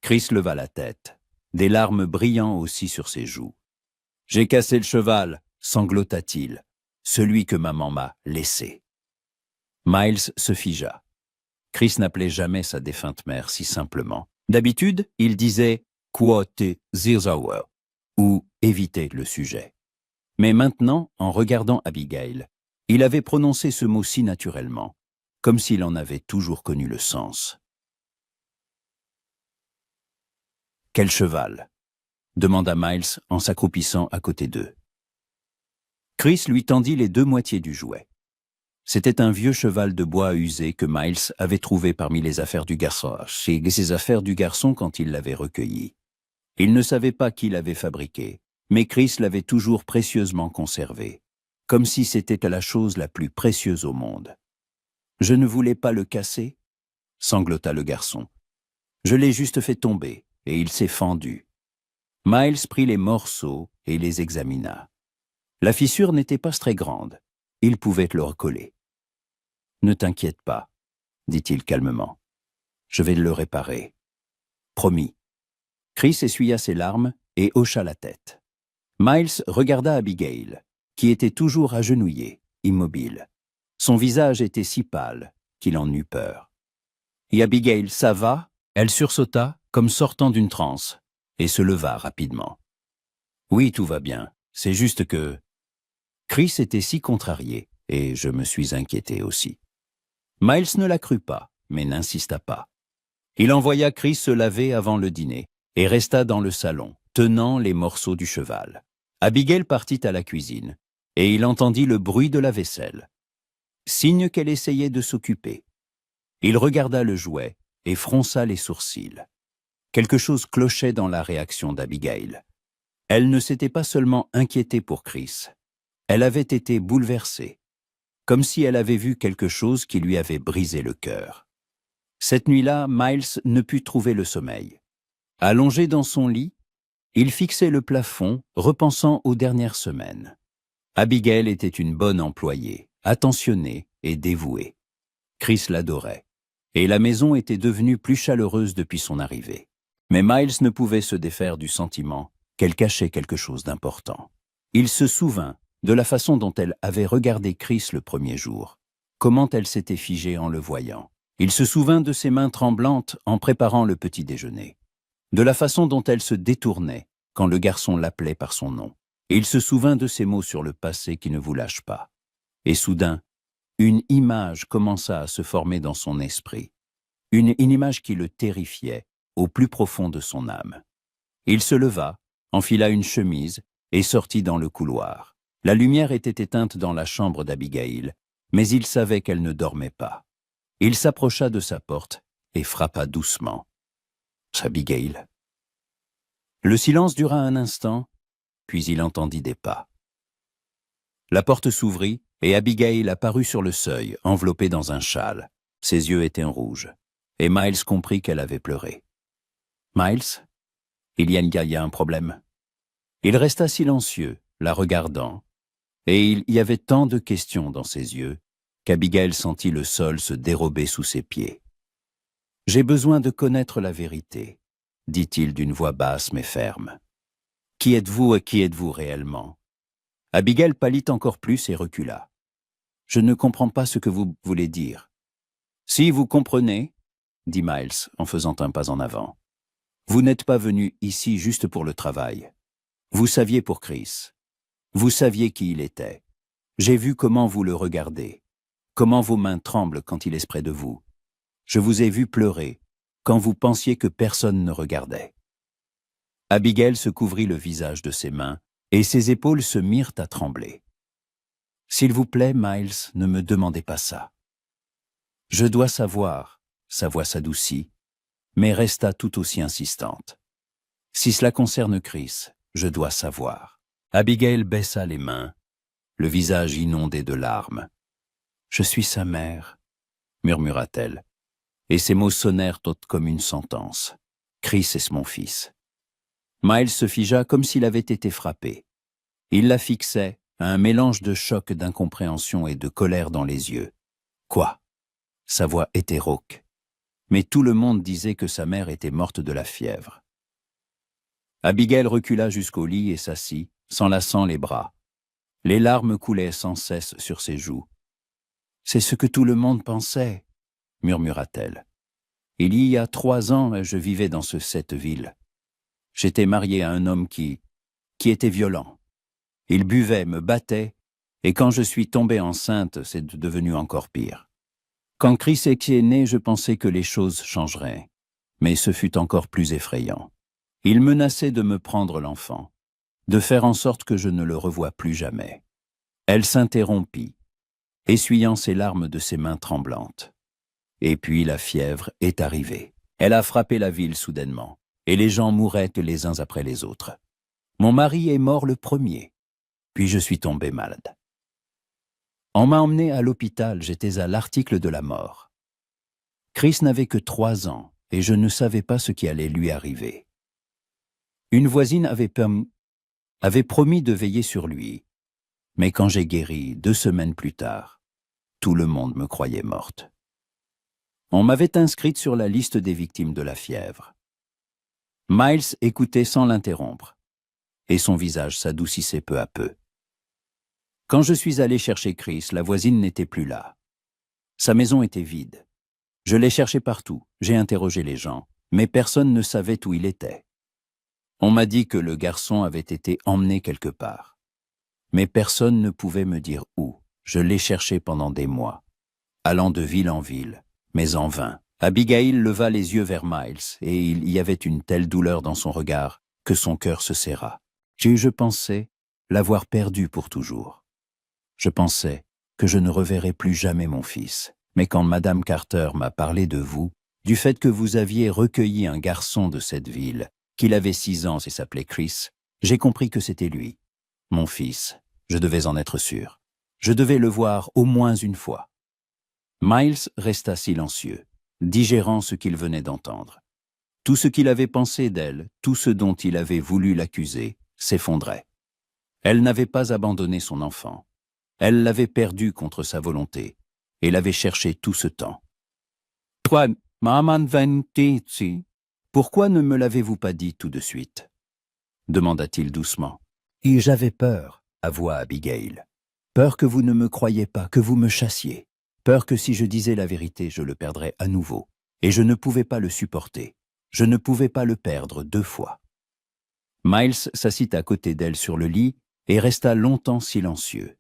Chris leva la tête, des larmes brillant aussi sur ses joues. « J'ai cassé le cheval !» sanglota-t-il. « Celui que maman m'a laissé. » Miles se figea. Chris n'appelait jamais sa défunte mère si simplement. D'habitude, il disait « quote Zirzauer » ou éviter le sujet. Mais maintenant, en regardant Abigail, il avait prononcé ce mot si naturellement, comme s'il en avait toujours connu le sens. « Quel cheval ?» demanda Miles en s'accroupissant à côté d'eux. Chris lui tendit les deux moitiés du jouet. C'était un vieux cheval de bois usé que Miles avait trouvé parmi les affaires du garçon, chez ses affaires du garçon quand il l'avait recueilli. Il ne savait pas qui l'avait fabriqué, mais Chris l'avait toujours précieusement conservé, comme si c'était la chose la plus précieuse au monde. « Je ne voulais pas le casser ?» sanglota le garçon. « Je l'ai juste fait tomber, et il s'est fendu. » Miles prit les morceaux et les examina. La fissure n'était pas très grande. Il pouvait le recoller. « Ne t'inquiète pas, » dit-il calmement. « Je vais le réparer. » Promis. Chris essuya ses larmes et hocha la tête. Miles regarda Abigail, qui était toujours agenouillée, immobile. Son visage était si pâle qu'il en eut peur. « Et Abigail, ça va ?» Elle sursauta, comme sortant d'une transe, et se leva rapidement. « Oui, tout va bien. C'est juste que... » Chris était si contrarié, et je me suis inquiété aussi. Miles ne la crut pas, mais n'insista pas. Il envoya Chris se laver avant le dîner, et resta dans le salon, tenant les morceaux du cheval. Abigail partit à la cuisine, et il entendit le bruit de la vaisselle. Signe qu'elle essayait de s'occuper. Il regarda le jouet et fronça les sourcils. Quelque chose clochait dans la réaction d'Abigail. Elle ne s'était pas seulement inquiétée pour Chris, elle avait été bouleversée, comme si elle avait vu quelque chose qui lui avait brisé le cœur. Cette nuit-là, Miles ne put trouver le sommeil. Allongé dans son lit, il fixait le plafond, repensant aux dernières semaines. Abigail était une bonne employée, attentionnée et dévouée. Chris l'adorait, et la maison était devenue plus chaleureuse depuis son arrivée. Mais Miles ne pouvait se défaire du sentiment qu'elle cachait quelque chose d'important. Il se souvint de la façon dont elle avait regardé Chris le premier jour, comment elle s'était figée en le voyant. Il se souvint de ses mains tremblantes en préparant le petit déjeuner, de la façon dont elle se détournait quand le garçon l'appelait par son nom. Et il se souvint de ses mots sur le passé qui ne vous lâche pas. Et soudain, une image commença à se former dans son esprit. Une image qui le terrifiait au plus profond de son âme. Il se leva, enfila une chemise et sortit dans le couloir. La lumière était éteinte dans la chambre d'Abigail, mais il savait qu'elle ne dormait pas. Il s'approcha de sa porte et frappa doucement. Abigail. Le silence dura un instant, puis il entendit des pas. La porte s'ouvrit et Abigail apparut sur le seuil, enveloppée dans un châle. Ses yeux étaient rouges, et Miles comprit qu'elle avait pleuré. « Miles, il y a un problème. » Il resta silencieux, la regardant, et il y avait tant de questions dans ses yeux qu'Abigail sentit le sol se dérober sous ses pieds. « J'ai besoin de connaître la vérité, » dit-il d'une voix basse mais ferme. « Qui êtes-vous et qui êtes-vous réellement ?» Abigail pâlit encore plus et recula. « Je ne comprends pas ce que vous voulez dire. »« Si vous comprenez, » dit Miles en faisant un pas en avant. « Vous n'êtes pas venu ici juste pour le travail. Vous saviez pour Chris. Vous saviez qui il était. J'ai vu comment vous le regardez, comment vos mains tremblent quand il est près de vous. Je vous ai vu pleurer quand vous pensiez que personne ne regardait. » Abigail se couvrit le visage de ses mains et ses épaules se mirent à trembler. « S'il vous plaît, Miles, ne me demandez pas ça. »« Je dois savoir. » Sa voix s'adoucit, mais resta tout aussi insistante. « Si cela concerne Chris, je dois savoir. » Abigail baissa les mains, le visage inondé de larmes. « Je suis sa mère, » murmura-t-elle, et ses mots sonnèrent comme une sentence. « Chris est mon fils. » Miles se figea comme s'il avait été frappé. Il la fixait, un mélange de choc, d'incompréhension et de colère dans les yeux. Quoi? Sa voix était rauque. Mais tout le monde disait que sa mère était morte de la fièvre. Abigail recula jusqu'au lit et s'assit, s'enlaçant les bras. Les larmes coulaient sans cesse sur ses joues. « C'est ce que tout le monde pensait, » murmura-t-elle. « Il y a 3 ans, je vivais dans cette ville. J'étais mariée à un homme qui était violent. Il buvait, me battait, et quand je suis tombée enceinte, c'est devenu encore pire. Quand Chris est né, je pensais que les choses changeraient, mais ce fut encore plus effrayant. Il menaçait de me prendre l'enfant, de faire en sorte que je ne le revoie plus jamais. » Elle s'interrompit, essuyant ses larmes de ses mains tremblantes. Et puis la fièvre est arrivée. Elle a frappé la ville soudainement, et les gens mouraient les uns après les autres. Mon mari est mort le premier, puis je suis tombée malade. On m'a emmenée à l'hôpital, j'étais à l'article de la mort. Chris n'avait que 3 ans, et je ne savais pas ce qui allait lui arriver. Une voisine avait promis de veiller sur lui, mais quand j'ai guéri 2 semaines plus tard, tout le monde me croyait morte. On m'avait inscrite sur la liste des victimes de la fièvre. Miles écoutait sans l'interrompre, et son visage s'adoucissait peu à peu. Quand je suis allé chercher Chris, la voisine n'était plus là. Sa maison était vide. Je l'ai cherché partout, j'ai interrogé les gens, mais personne ne savait où il était. On m'a dit que le garçon avait été emmené quelque part. Mais personne ne pouvait me dire où. Je l'ai cherché pendant des mois, allant de ville en ville, mais en vain. Abigail leva les yeux vers Miles, et il y avait une telle douleur dans son regard que son cœur se serra. Je pensais l'avoir perdu pour toujours. Je pensais que je ne reverrais plus jamais mon fils. Mais quand Madame Carter m'a parlé de vous, du fait que vous aviez recueilli un garçon de cette ville, qu'il avait 6 ans et s'appelait Chris, j'ai compris que c'était lui. Mon fils, je devais en être sûr. Je devais le voir au moins une fois. » Miles resta silencieux, digérant ce qu'il venait d'entendre. Tout ce qu'il avait pensé d'elle, tout ce dont il avait voulu l'accuser, s'effondrait. Elle n'avait pas abandonné son enfant. Elle l'avait perdu contre sa volonté et l'avait cherché tout ce temps. « Toi, maman venti, pourquoi ne me l'avez-vous pas dit tout de suite ?» demanda-t-il doucement. « Et j'avais peur, » avoua Abigail. « Peur que vous ne me croyiez pas, que vous me chassiez. Peur que si je disais la vérité, je le perdrais à nouveau. Et je ne pouvais pas le supporter. Je ne pouvais pas le perdre 2 fois. » Miles s'assit à côté d'elle sur le lit et resta longtemps silencieux.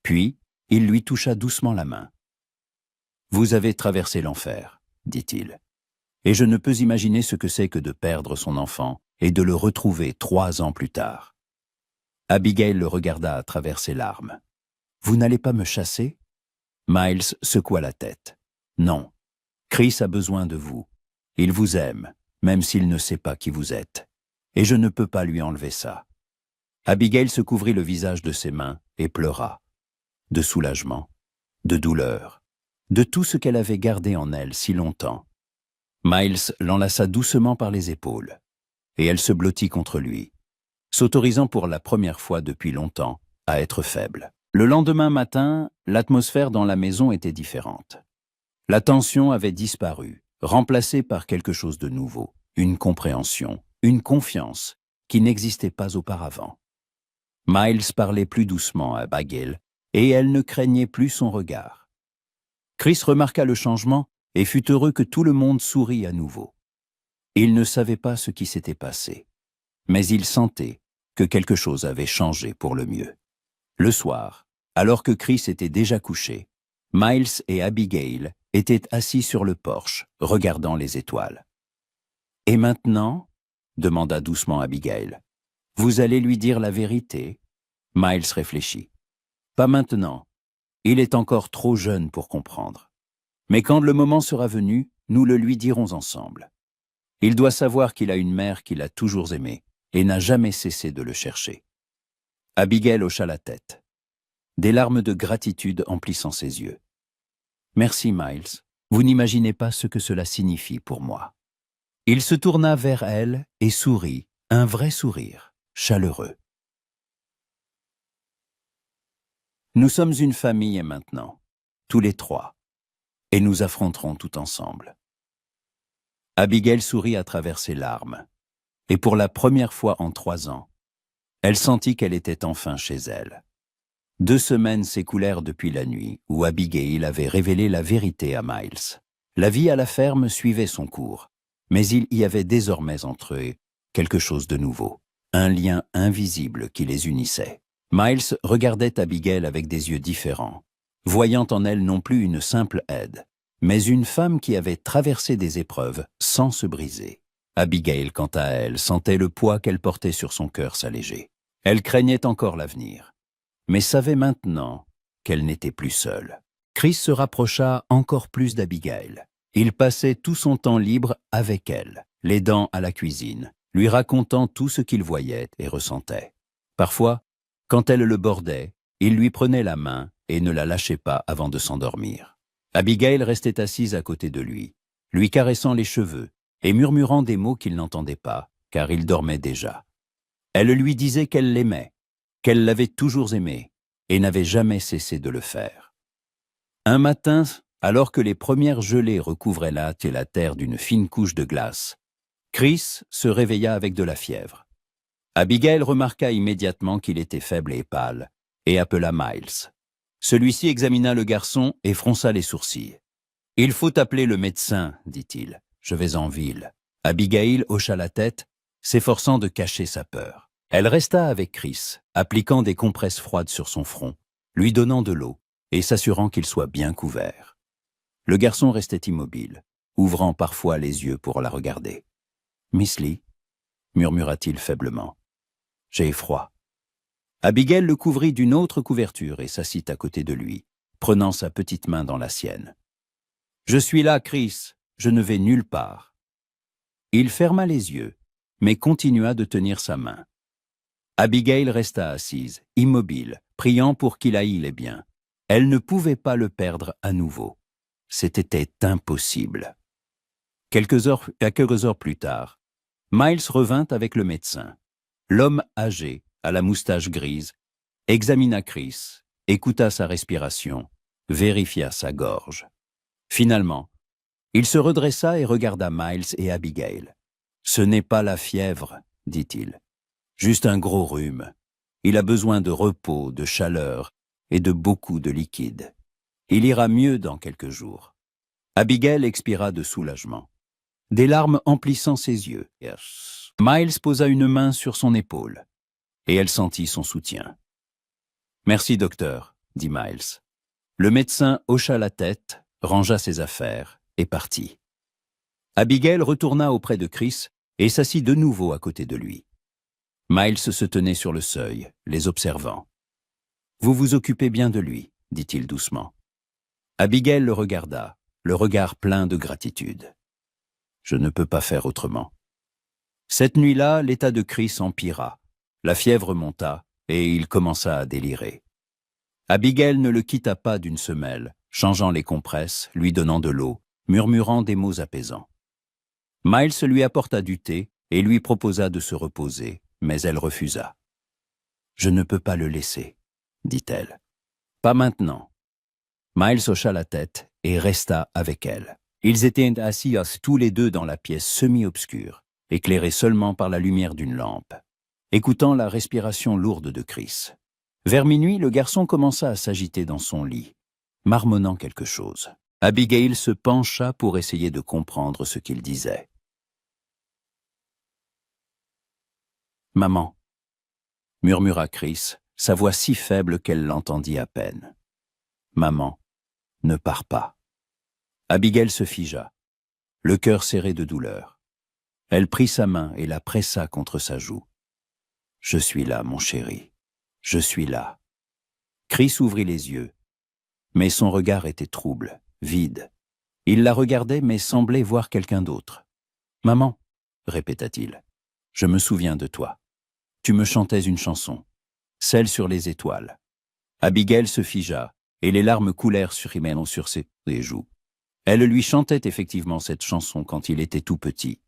Puis, Il lui toucha doucement la main. « Vous avez traversé l'enfer, dit-il. Et je ne peux imaginer ce que c'est que de perdre son enfant et de le retrouver 3 ans plus tard. » Abigail le regarda à travers ses larmes. « Vous n'allez pas me chasser ?» Miles secoua la tête. « Non, Chris a besoin de vous. Il vous aime, même s'il ne sait pas qui vous êtes. Et je ne peux pas lui enlever ça. » Abigail se couvrit le visage de ses mains et pleura. De soulagement, de douleur, de tout ce qu'elle avait gardé en elle si longtemps. Miles l'enlaça doucement par les épaules, et elle se blottit contre lui, s'autorisant pour la première fois depuis longtemps à être faible. Le lendemain matin, l'atmosphère dans la maison était différente. La tension avait disparu, remplacée par quelque chose de nouveau, une compréhension, une confiance qui n'existait pas auparavant. Miles parlait plus doucement à Abigail, et elle ne craignait plus son regard. Chris remarqua le changement et fut heureux que tout le monde sourit à nouveau. Il ne savait pas ce qui s'était passé, mais il sentait que quelque chose avait changé pour le mieux. Le soir, alors que Chris était déjà couché, Miles et Abigail étaient assis sur le porche, regardant les étoiles. « Et maintenant ?» demanda doucement Abigail. « Vous allez lui dire la vérité ?» Miles réfléchit. « Pas maintenant. Il est encore trop jeune pour comprendre. Mais quand le moment sera venu, nous le lui dirons ensemble. Il doit savoir qu'il a une mère qu'il a toujours aimée et n'a jamais cessé de le chercher. » Abigail hocha la tête, des larmes de gratitude emplissant ses yeux. « Merci, Miles. Vous n'imaginez pas ce que cela signifie pour moi. » Il se tourna vers elle et sourit, un vrai sourire, chaleureux. « Nous sommes une famille maintenant, tous les 3, et nous affronterons tout ensemble. » Abigail sourit à travers ses larmes, et pour la première fois en 3 ans, elle sentit qu'elle était enfin chez elle. 2 semaines s'écoulèrent depuis la nuit où Abigail avait révélé la vérité à Miles. La vie à la ferme suivait son cours, mais il y avait désormais entre eux quelque chose de nouveau, un lien invisible qui les unissait. Miles regardait Abigail avec des yeux différents, voyant en elle non plus une simple aide, mais une femme qui avait traversé des épreuves sans se briser. Abigail, quant à elle, sentait le poids qu'elle portait sur son cœur s'alléger. Elle craignait encore l'avenir, mais savait maintenant qu'elle n'était plus seule. Chris se rapprocha encore plus d'Abigail. Il passait tout son temps libre avec elle, l'aidant à la cuisine, lui racontant tout ce qu'il voyait et ressentait. Parfois, quand elle le bordait, il lui prenait la main et ne la lâchait pas avant de s'endormir. Abigail restait assise à côté de lui caressant les cheveux et murmurant des mots qu'il n'entendait pas, car il dormait déjà. Elle lui disait qu'elle l'aimait, qu'elle l'avait toujours aimé et n'avait jamais cessé de le faire. Un matin, alors que les premières gelées recouvraient la hâte et la terre d'une fine couche de glace, Chris se réveilla avec de la fièvre. Abigail remarqua immédiatement qu'il était faible et pâle, et appela Miles. Celui-ci examina le garçon et fronça les sourcils. « Il faut appeler le médecin, dit-il. Je vais en ville. » Abigail hocha la tête, s'efforçant de cacher sa peur. Elle resta avec Chris, appliquant des compresses froides sur son front, lui donnant de l'eau et s'assurant qu'il soit bien couvert. Le garçon restait immobile, ouvrant parfois les yeux pour la regarder. « Miss Lee ?» murmura-t-il faiblement. « J'ai froid. » Abigail le couvrit d'une autre couverture et s'assit à côté de lui, prenant sa petite main dans la sienne. « Je suis là, Chris, je ne vais nulle part. » Il ferma les yeux, mais continua de tenir sa main. Abigail resta assise, immobile, priant pour qu'il aille bien. Elle ne pouvait pas le perdre à nouveau. C'était impossible. Quelques heures plus tard, Miles revint avec le médecin. L'homme âgé, à la moustache grise, examina Chris, écouta sa respiration, vérifia sa gorge. Finalement, il se redressa et regarda Miles et Abigail. « Ce n'est pas la fièvre, dit-il. Juste un gros rhume. Il a besoin de repos, de chaleur et de beaucoup de liquide. Il ira mieux dans quelques jours. » Abigail expira de soulagement, des larmes emplissant ses yeux. Miles posa une main sur son épaule, et elle sentit son soutien. « Merci, docteur, dit Miles. Le médecin hocha la tête, rangea ses affaires et partit. Abigail retourna auprès de Chris et s'assit de nouveau à côté de lui. Miles se tenait sur le seuil, les observant. « Vous vous occupez bien de lui, » dit-il doucement. Abigail le regarda, le regard plein de gratitude. « Je ne peux pas faire autrement. » Cette nuit-là, l'état de Chris empira. La fièvre monta et il commença à délirer. Abigail ne le quitta pas d'une semelle, changeant les compresses, lui donnant de l'eau, murmurant des mots apaisants. Miles lui apporta du thé et lui proposa de se reposer, mais elle refusa. « Je ne peux pas le laisser, » dit-elle. « Pas maintenant. » Miles hocha la tête et resta avec elle. Ils étaient assis tous les deux dans la pièce semi-obscure, éclairée seulement par la lumière d'une lampe, écoutant la respiration lourde de Chris. Vers minuit, le garçon commença à s'agiter dans son lit, marmonnant quelque chose. Abigail se pencha pour essayer de comprendre ce qu'il disait. « Maman » murmura Chris, sa voix si faible qu'elle l'entendit à peine. « Maman, ne pars pas. » Abigail se figea, le cœur serré de douleur. Elle prit sa main et la pressa contre sa joue. « Je suis là, mon chéri. Je suis là. » Chris ouvrit les yeux, mais son regard était trouble, vide. Il la regardait mais semblait voir quelqu'un d'autre. « Maman, » répéta-t-il, « je me souviens de toi. Tu me chantais une chanson, celle sur les étoiles. » Abigail se figea, et les larmes coulèrent sur ses joues. Elle lui chantait effectivement cette chanson quand il était tout petit.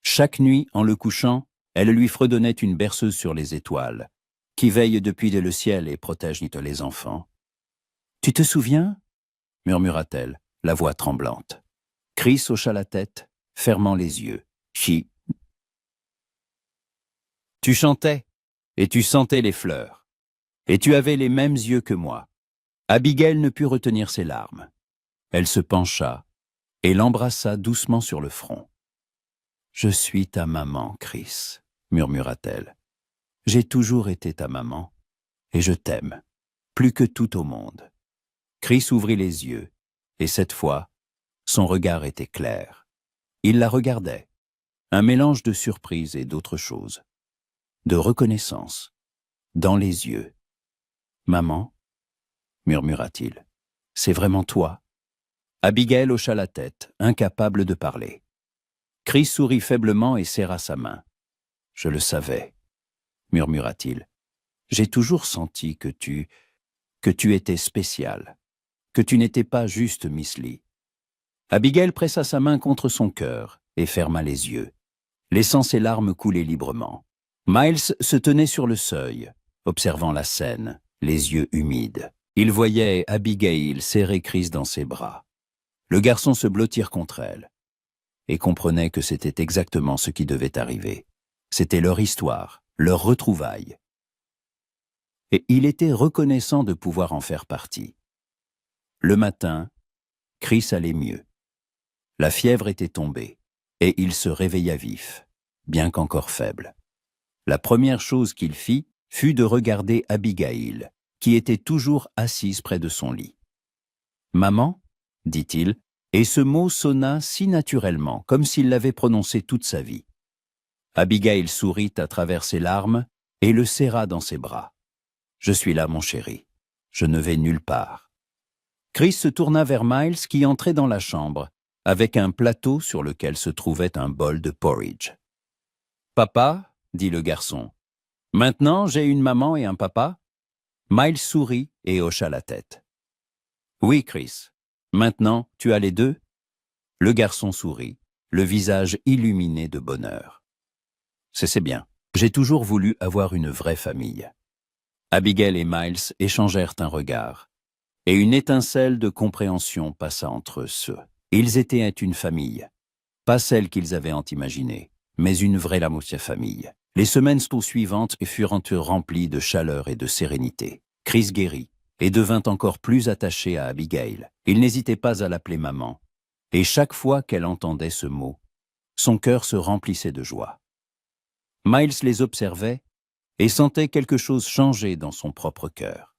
Chaque nuit, en le couchant, elle lui fredonnait une berceuse sur les étoiles, qui veille depuis le ciel et protège les enfants. « Tu te souviens » murmura-t-elle, la voix tremblante. Chris hocha la tête, fermant les yeux. « Chi. » Tu chantais, et tu sentais les fleurs, et tu avais les mêmes yeux que moi. Abigail ne put retenir ses larmes. Elle se pencha et l'embrassa doucement sur le front. « Je suis ta maman, Chris, » murmura-t-elle. « J'ai toujours été ta maman, et je t'aime, plus que tout au monde. » Chris ouvrit les yeux, et cette fois, son regard était clair. Il la regardait, un mélange de surprise et d'autre chose, de reconnaissance, dans les yeux. « Maman » murmura-t-il, « c'est vraiment toi ?» Abigail hocha la tête, incapable de parler. Chris sourit faiblement et serra sa main. « Je le savais, » murmura-t-il. « J'ai toujours senti que tu étais spéciale, que tu n'étais pas juste Miss Lee. » Abigail pressa sa main contre son cœur et ferma les yeux, laissant ses larmes couler librement. Miles se tenait sur le seuil, observant la scène, les yeux humides. Il voyait Abigail serrer Chris dans ses bras. Le garçon se blottir contre elle et comprenait que c'était exactement ce qui devait arriver. C'était leur histoire, leur retrouvaille. Et il était reconnaissant de pouvoir en faire partie. Le matin, Chris allait mieux. La fièvre était tombée et il se réveilla vif, bien qu'encore faible. La première chose qu'il fit fut de regarder Abigail, qui était toujours assise près de son lit. « Maman » dit-il, et ce mot sonna si naturellement, comme s'il l'avait prononcé toute sa vie. Abigail sourit à travers ses larmes et le serra dans ses bras. « Je suis là, mon chéri. Je ne vais nulle part. » Chris se tourna vers Miles qui entrait dans la chambre, avec un plateau sur lequel se trouvait un bol de porridge. « Papa » dit le garçon. « Maintenant, j'ai une maman et un papa ?» Miles sourit et hocha la tête. « Oui, Chris. Maintenant, tu as les deux ?» Le garçon sourit, le visage illuminé de bonheur. « C'est bien. J'ai toujours voulu avoir une vraie famille. » Abigail et Miles échangèrent un regard, et une étincelle de compréhension passa entre eux. Ils étaient une famille, pas celle qu'ils avaient imaginée, mais une vraie famille. Les semaines suivantes furent remplies de chaleur et de sérénité. Chris guérit et devint encore plus attaché à Abigail. Il n'hésitait pas à l'appeler maman, et chaque fois qu'elle entendait ce mot, son cœur se remplissait de joie. Miles les observait et sentait quelque chose changer dans son propre cœur.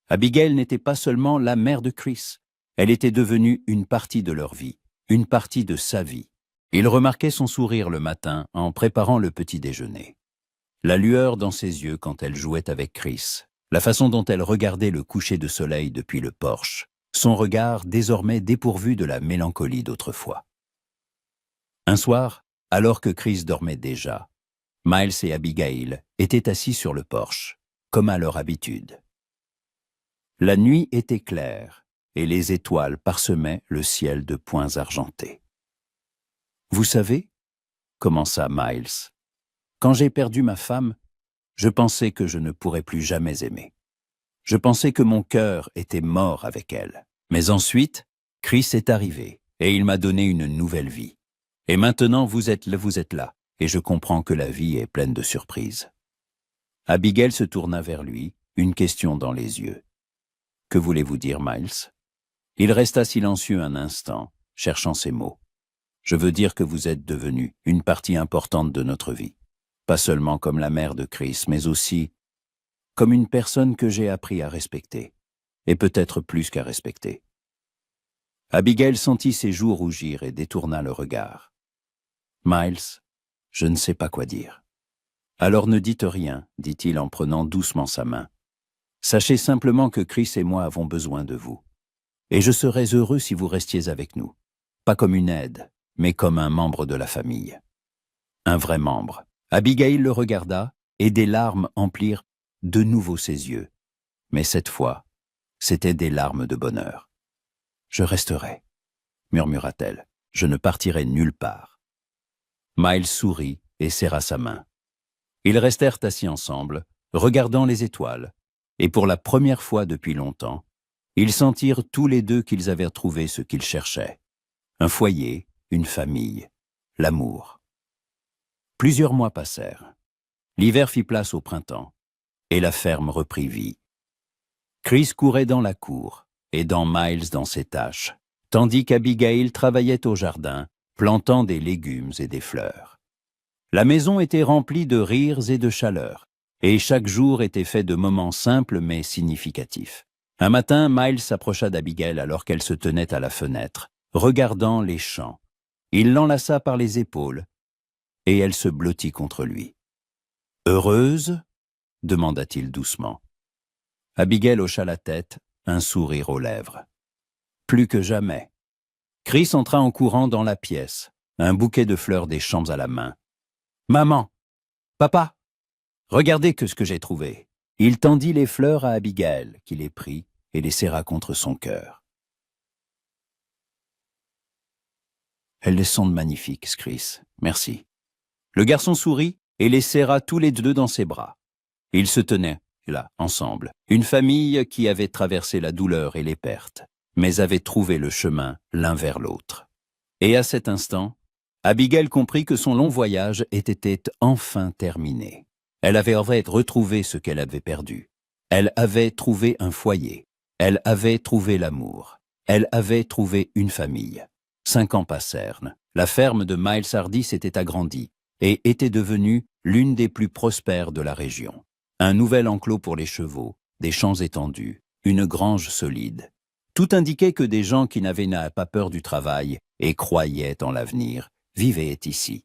Abigail n'était pas seulement la mère de Chris, elle était devenue une partie de leur vie, une partie de sa vie. Il remarquait son sourire le matin en préparant le petit déjeuner. La lueur dans ses yeux quand elle jouait avec Chris, la façon dont elle regardait le coucher de soleil depuis le porche, son regard désormais dépourvu de la mélancolie d'autrefois. Un soir, alors que Chris dormait déjà, Miles et Abigail étaient assis sur le porche, comme à leur habitude. La nuit était claire et les étoiles parsemaient le ciel de points argentés. « Vous savez, » commença Miles, « quand j'ai perdu ma femme, je pensais que je ne pourrais plus jamais aimer. Je pensais que mon cœur était mort avec elle. Mais ensuite, Chris est arrivé et il m'a donné une nouvelle vie. Et maintenant, vous êtes là, et je comprends que la vie est pleine de surprises. » Abigail se tourna vers lui, une question dans les yeux. « Que voulez-vous dire, Miles ?» Il resta silencieux un instant, cherchant ses mots. « Je veux dire que vous êtes devenu une partie importante de notre vie. Pas seulement comme la mère de Chris, mais aussi comme une personne que j'ai appris à respecter, et peut-être plus qu'à respecter. » Abigail sentit ses joues rougir et détourna le regard. « Miles, je ne sais pas quoi dire. »« Alors ne dites rien, » dit-il en prenant doucement sa main. « Sachez simplement que Chris et moi avons besoin de vous. Et je serais heureux si vous restiez avec nous, pas comme une aide, mais comme un membre de la famille. » Un vrai membre. Abigail le regarda, et des larmes emplirent de nouveau ses yeux. Mais cette fois, c'étaient des larmes de bonheur. « Je resterai, » murmura-t-elle. « Je ne partirai nulle part. » Miles sourit et serra sa main. Ils restèrent assis ensemble, regardant les étoiles, et pour la première fois depuis longtemps, ils sentirent tous les deux qu'ils avaient trouvé ce qu'ils cherchaient. Un foyer, une famille, l'amour. Plusieurs mois passèrent. L'hiver fit place au printemps, et la ferme reprit vie. Chris courait dans la cour, aidant Miles dans ses tâches, tandis qu'Abigail travaillait au jardin, plantant des légumes et des fleurs. La maison était remplie de rires et de chaleur, et chaque jour était fait de moments simples mais significatifs. Un matin, Miles s'approcha d'Abigail alors qu'elle se tenait à la fenêtre, regardant les champs. Il l'enlaça par les épaules, et elle se blottit contre lui. « Heureuse ?» demanda-t-il doucement. Abigail hocha la tête, un sourire aux lèvres. « Plus que jamais. » Chris entra en courant dans la pièce, un bouquet de fleurs des champs à la main. « Maman! Papa! Regardez ce que j'ai trouvé. » Il tendit les fleurs à Abigail, qui les prit et les serra contre son cœur. « Elles sont magnifiques, Chris. Merci. » Le garçon sourit et les serra tous les deux dans ses bras. Ils se tenaient, là, ensemble, une famille qui avait traversé la douleur et les pertes, mais avait trouvé le chemin l'un vers l'autre. Et à cet instant, Abigail comprit que son long voyage était enfin terminé. Elle avait retrouvé ce qu'elle avait perdu. Elle avait trouvé un foyer. Elle avait trouvé l'amour. Elle avait trouvé une famille. 5 ans passèrent. La ferme de Miles Hardy s'était agrandie et était devenue l'une des plus prospères de la région. Un nouvel enclos pour les chevaux, des champs étendus, une grange solide. Tout indiquait que des gens qui n'avaient pas peur du travail et croyaient en l'avenir vivaient ici.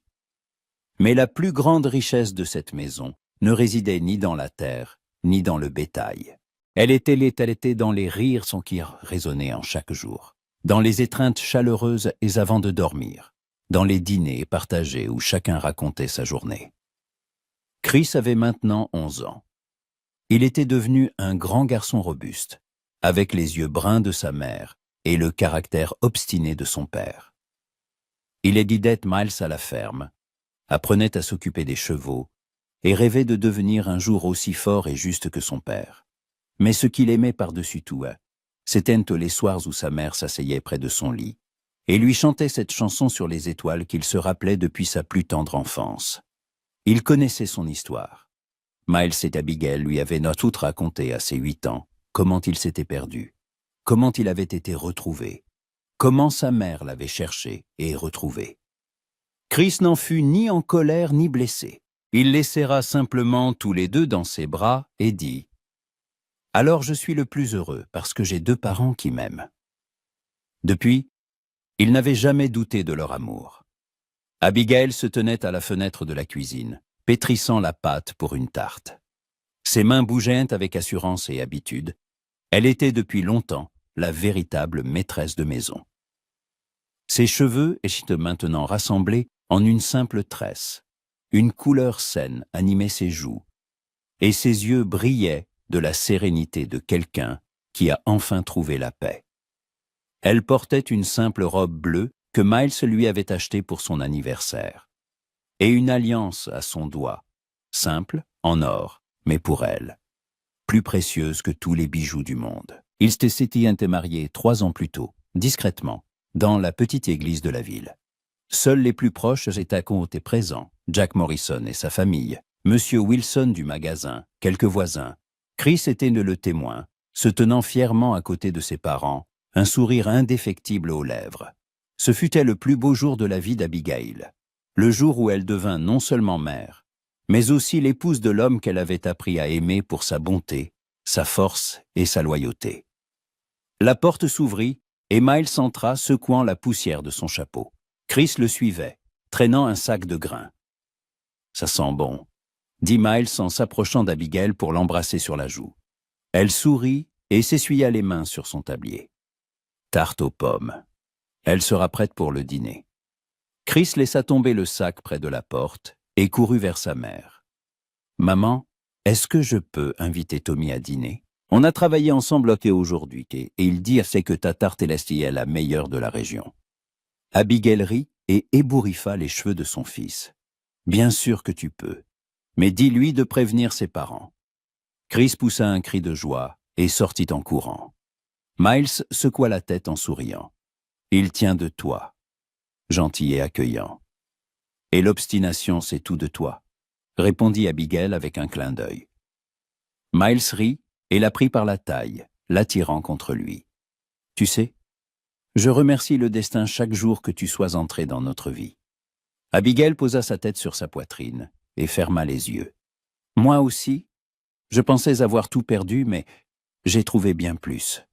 Mais la plus grande richesse de cette maison ne résidait ni dans la terre, ni dans le bétail. Elle était dans les rires qui résonnaient en chaque jour, dans les étreintes chaleureuses et avant de dormir, dans les dîners partagés où chacun racontait sa journée. Chris avait maintenant 11 ans. Il était devenu un grand garçon robuste, avec les yeux bruns de sa mère et le caractère obstiné de son père. Il aidait Miles à la ferme, apprenait à s'occuper des chevaux et rêvait de devenir un jour aussi fort et juste que son père. Mais ce qu'il aimait par-dessus tout, c'était les soirs où sa mère s'asseyait près de son lit et lui chantait cette chanson sur les étoiles qu'il se rappelait depuis sa plus tendre enfance. Il connaissait son histoire. Miles et Abigail lui avaient tout raconté à ses 8 ans, comment il s'était perdu, comment il avait été retrouvé, comment sa mère l'avait cherché et retrouvé. Chris n'en fut ni en colère ni blessé. Il les serra simplement tous les deux dans ses bras et dit Alors je suis le plus heureux parce que j'ai 2 parents qui m'aiment. Depuis, il n'avait jamais douté de leur amour. Abigail se tenait à la fenêtre de la cuisine, pétrissant la pâte pour une tarte. Ses mains bougeaient avec assurance et habitude. Elle était depuis longtemps la véritable maîtresse de maison. Ses cheveux étaient maintenant rassemblés en une simple tresse. Une couleur saine animait ses joues, et ses yeux brillaient de la sérénité de quelqu'un qui a enfin trouvé la paix. Elle portait une simple robe bleue que Miles lui avait achetée pour son anniversaire, et une alliance à son doigt, simple, en or, mais pour elle, plus précieuse que tous les bijoux du monde. Ils s'étaient mariés 3 ans plus tôt, discrètement, dans la petite église de la ville. Seuls les plus proches étaient présents, Jack Morrison et sa famille, Monsieur Wilson du magasin, quelques voisins. Chris était le témoin, se tenant fièrement à côté de ses parents, un sourire indéfectible aux lèvres. Ce fut le plus beau jour de la vie d'Abigail, le jour où elle devint non seulement mère, mais aussi l'épouse de l'homme qu'elle avait appris à aimer pour sa bonté, sa force et sa loyauté. La porte s'ouvrit et Miles entra secouant la poussière de son chapeau. Chris le suivait, traînant un sac de grains. « Ça sent bon », dit Miles en s'approchant d'Abigail pour l'embrasser sur la joue. Elle sourit et s'essuya les mains sur son tablier. Tarte aux pommes. Elle sera prête pour le dîner. Chris laissa tomber le sac près de la porte et courut vers sa mère. « Maman, est-ce que je peux inviter Tommy à dîner? On a travaillé ensemble aujourd'hui et il dit que ta tarte est la meilleure de la région. » Abigail rit et ébouriffa les cheveux de son fils. « Bien sûr que tu peux, mais dis-lui de prévenir ses parents. » Chris poussa un cri de joie et sortit en courant. Miles secoua la tête en souriant. « Il tient de toi, gentil et accueillant. »« Et l'obstination, c'est tout de toi, » répondit Abigail avec un clin d'œil. Miles rit et la prit par la taille, l'attirant contre lui. « Tu sais, je remercie le destin chaque jour que tu sois entré dans notre vie. » Abigail posa sa tête sur sa poitrine et ferma les yeux. « Moi aussi, je pensais avoir tout perdu, mais j'ai trouvé bien plus. »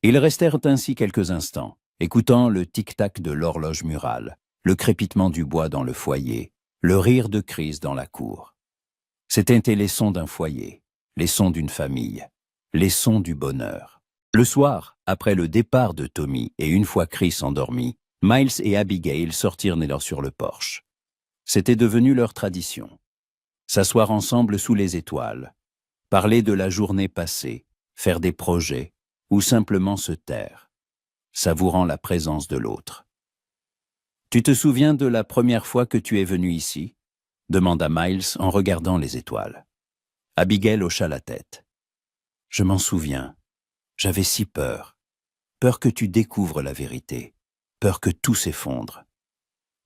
Ils restèrent ainsi quelques instants, écoutant le tic-tac de l'horloge murale, le crépitement du bois dans le foyer, le rire de Chris dans la cour. C'étaient les sons d'un foyer, les sons d'une famille, les sons du bonheur. Le soir, après le départ de Tommy et une fois Chris endormi, Miles et Abigail sortirent sur le porche. C'était devenu leur tradition. S'asseoir ensemble sous les étoiles, parler de la journée passée, faire des projets, ou simplement se taire, savourant la présence de l'autre. « Tu te souviens de la première fois que tu es venu ici ?» demanda Miles en regardant les étoiles. Abigail hocha la tête. « Je m'en souviens. J'avais si peur. Peur que tu découvres la vérité. Peur que tout s'effondre.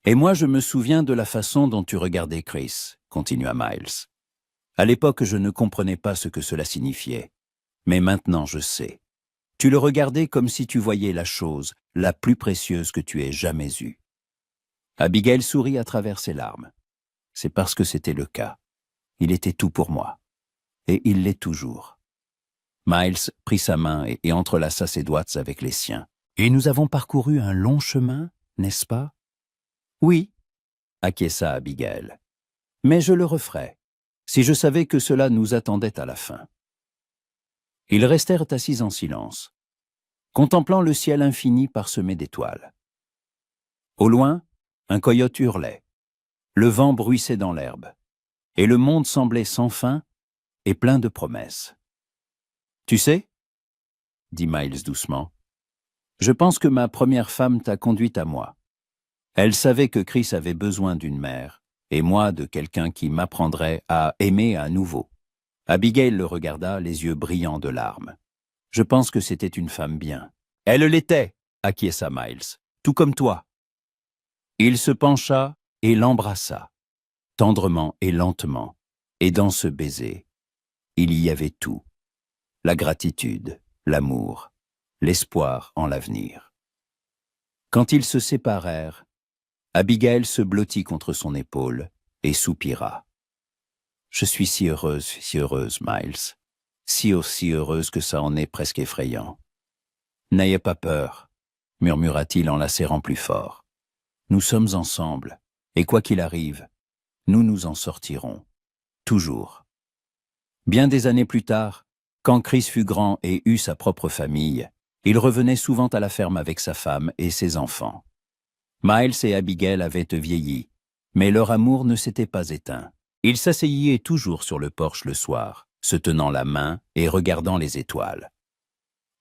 Et moi, je me souviens de la façon dont tu regardais Chris, » continua Miles. « À l'époque, je ne comprenais pas ce que cela signifiait. Mais maintenant, je sais. Tu le regardais comme si tu voyais la chose la plus précieuse que tu aies jamais eue. » Abigail sourit à travers ses larmes. C'est parce que c'était le cas. Il était tout pour moi. Et il l'est toujours. Miles prit sa main et entrelaça ses doigts avec les siens. « Et nous avons parcouru un long chemin, n'est-ce pas? »« Oui, » acquiesça Abigail. « Mais je le referais, si je savais que cela nous attendait à la fin. » Ils restèrent assis en silence, contemplant le ciel infini parsemé d'étoiles. Au loin, un coyote hurlait, le vent bruissait dans l'herbe, et le monde semblait sans fin et plein de promesses. « Tu sais, » dit Miles doucement, « je pense que ma première femme t'a conduite à moi. Elle savait que Chris avait besoin d'une mère, et moi de quelqu'un qui m'apprendrait à aimer à nouveau. » Abigail le regarda, les yeux brillants de larmes. « Je pense que c'était une femme bien. »« Elle l'était, » acquiesça Miles, « tout comme toi. » Il se pencha et l'embrassa, tendrement et lentement, et dans ce baiser, il y avait tout. La gratitude, l'amour, l'espoir en l'avenir. Quand ils se séparèrent, Abigail se blottit contre son épaule et soupira. « Je suis si heureuse, Miles. si aussi heureuse que ça en est presque effrayant. N'ayez pas peur, murmura-t-il en la serrant plus fort. Nous sommes ensemble, et quoi qu'il arrive, nous nous en sortirons. Toujours. Bien des années plus tard, quand Chris fut grand et eut sa propre famille, il revenait souvent à la ferme avec sa femme et ses enfants. Miles et Abigail avaient vieilli, mais leur amour ne s'était pas éteint. Ils s'asseyaient toujours sur le porche le soir, se tenant la main et regardant les étoiles.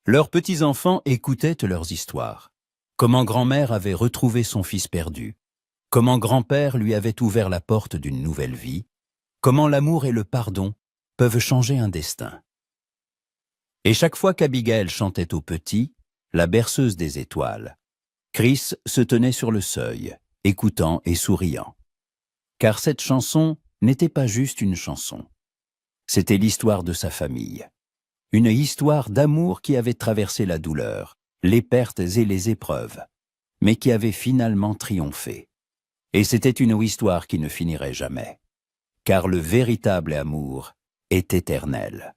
Leurs petits-enfants écoutaient leurs histoires. Comment grand-mère avait retrouvé son fils perdu, comment grand-père lui avait ouvert la porte d'une nouvelle vie, comment l'amour et le pardon peuvent changer un destin. Et chaque fois qu'Abigail chantait aux petits, la berceuse des étoiles, Chris se tenait sur le seuil, écoutant et souriant. Car cette chanson n'était pas juste une chanson. C'était l'histoire de sa famille. Une histoire d'amour qui avait traversé la douleur, les pertes et les épreuves, mais qui avait finalement triomphé. Et c'était une histoire qui ne finirait jamais. Car le véritable amour est éternel.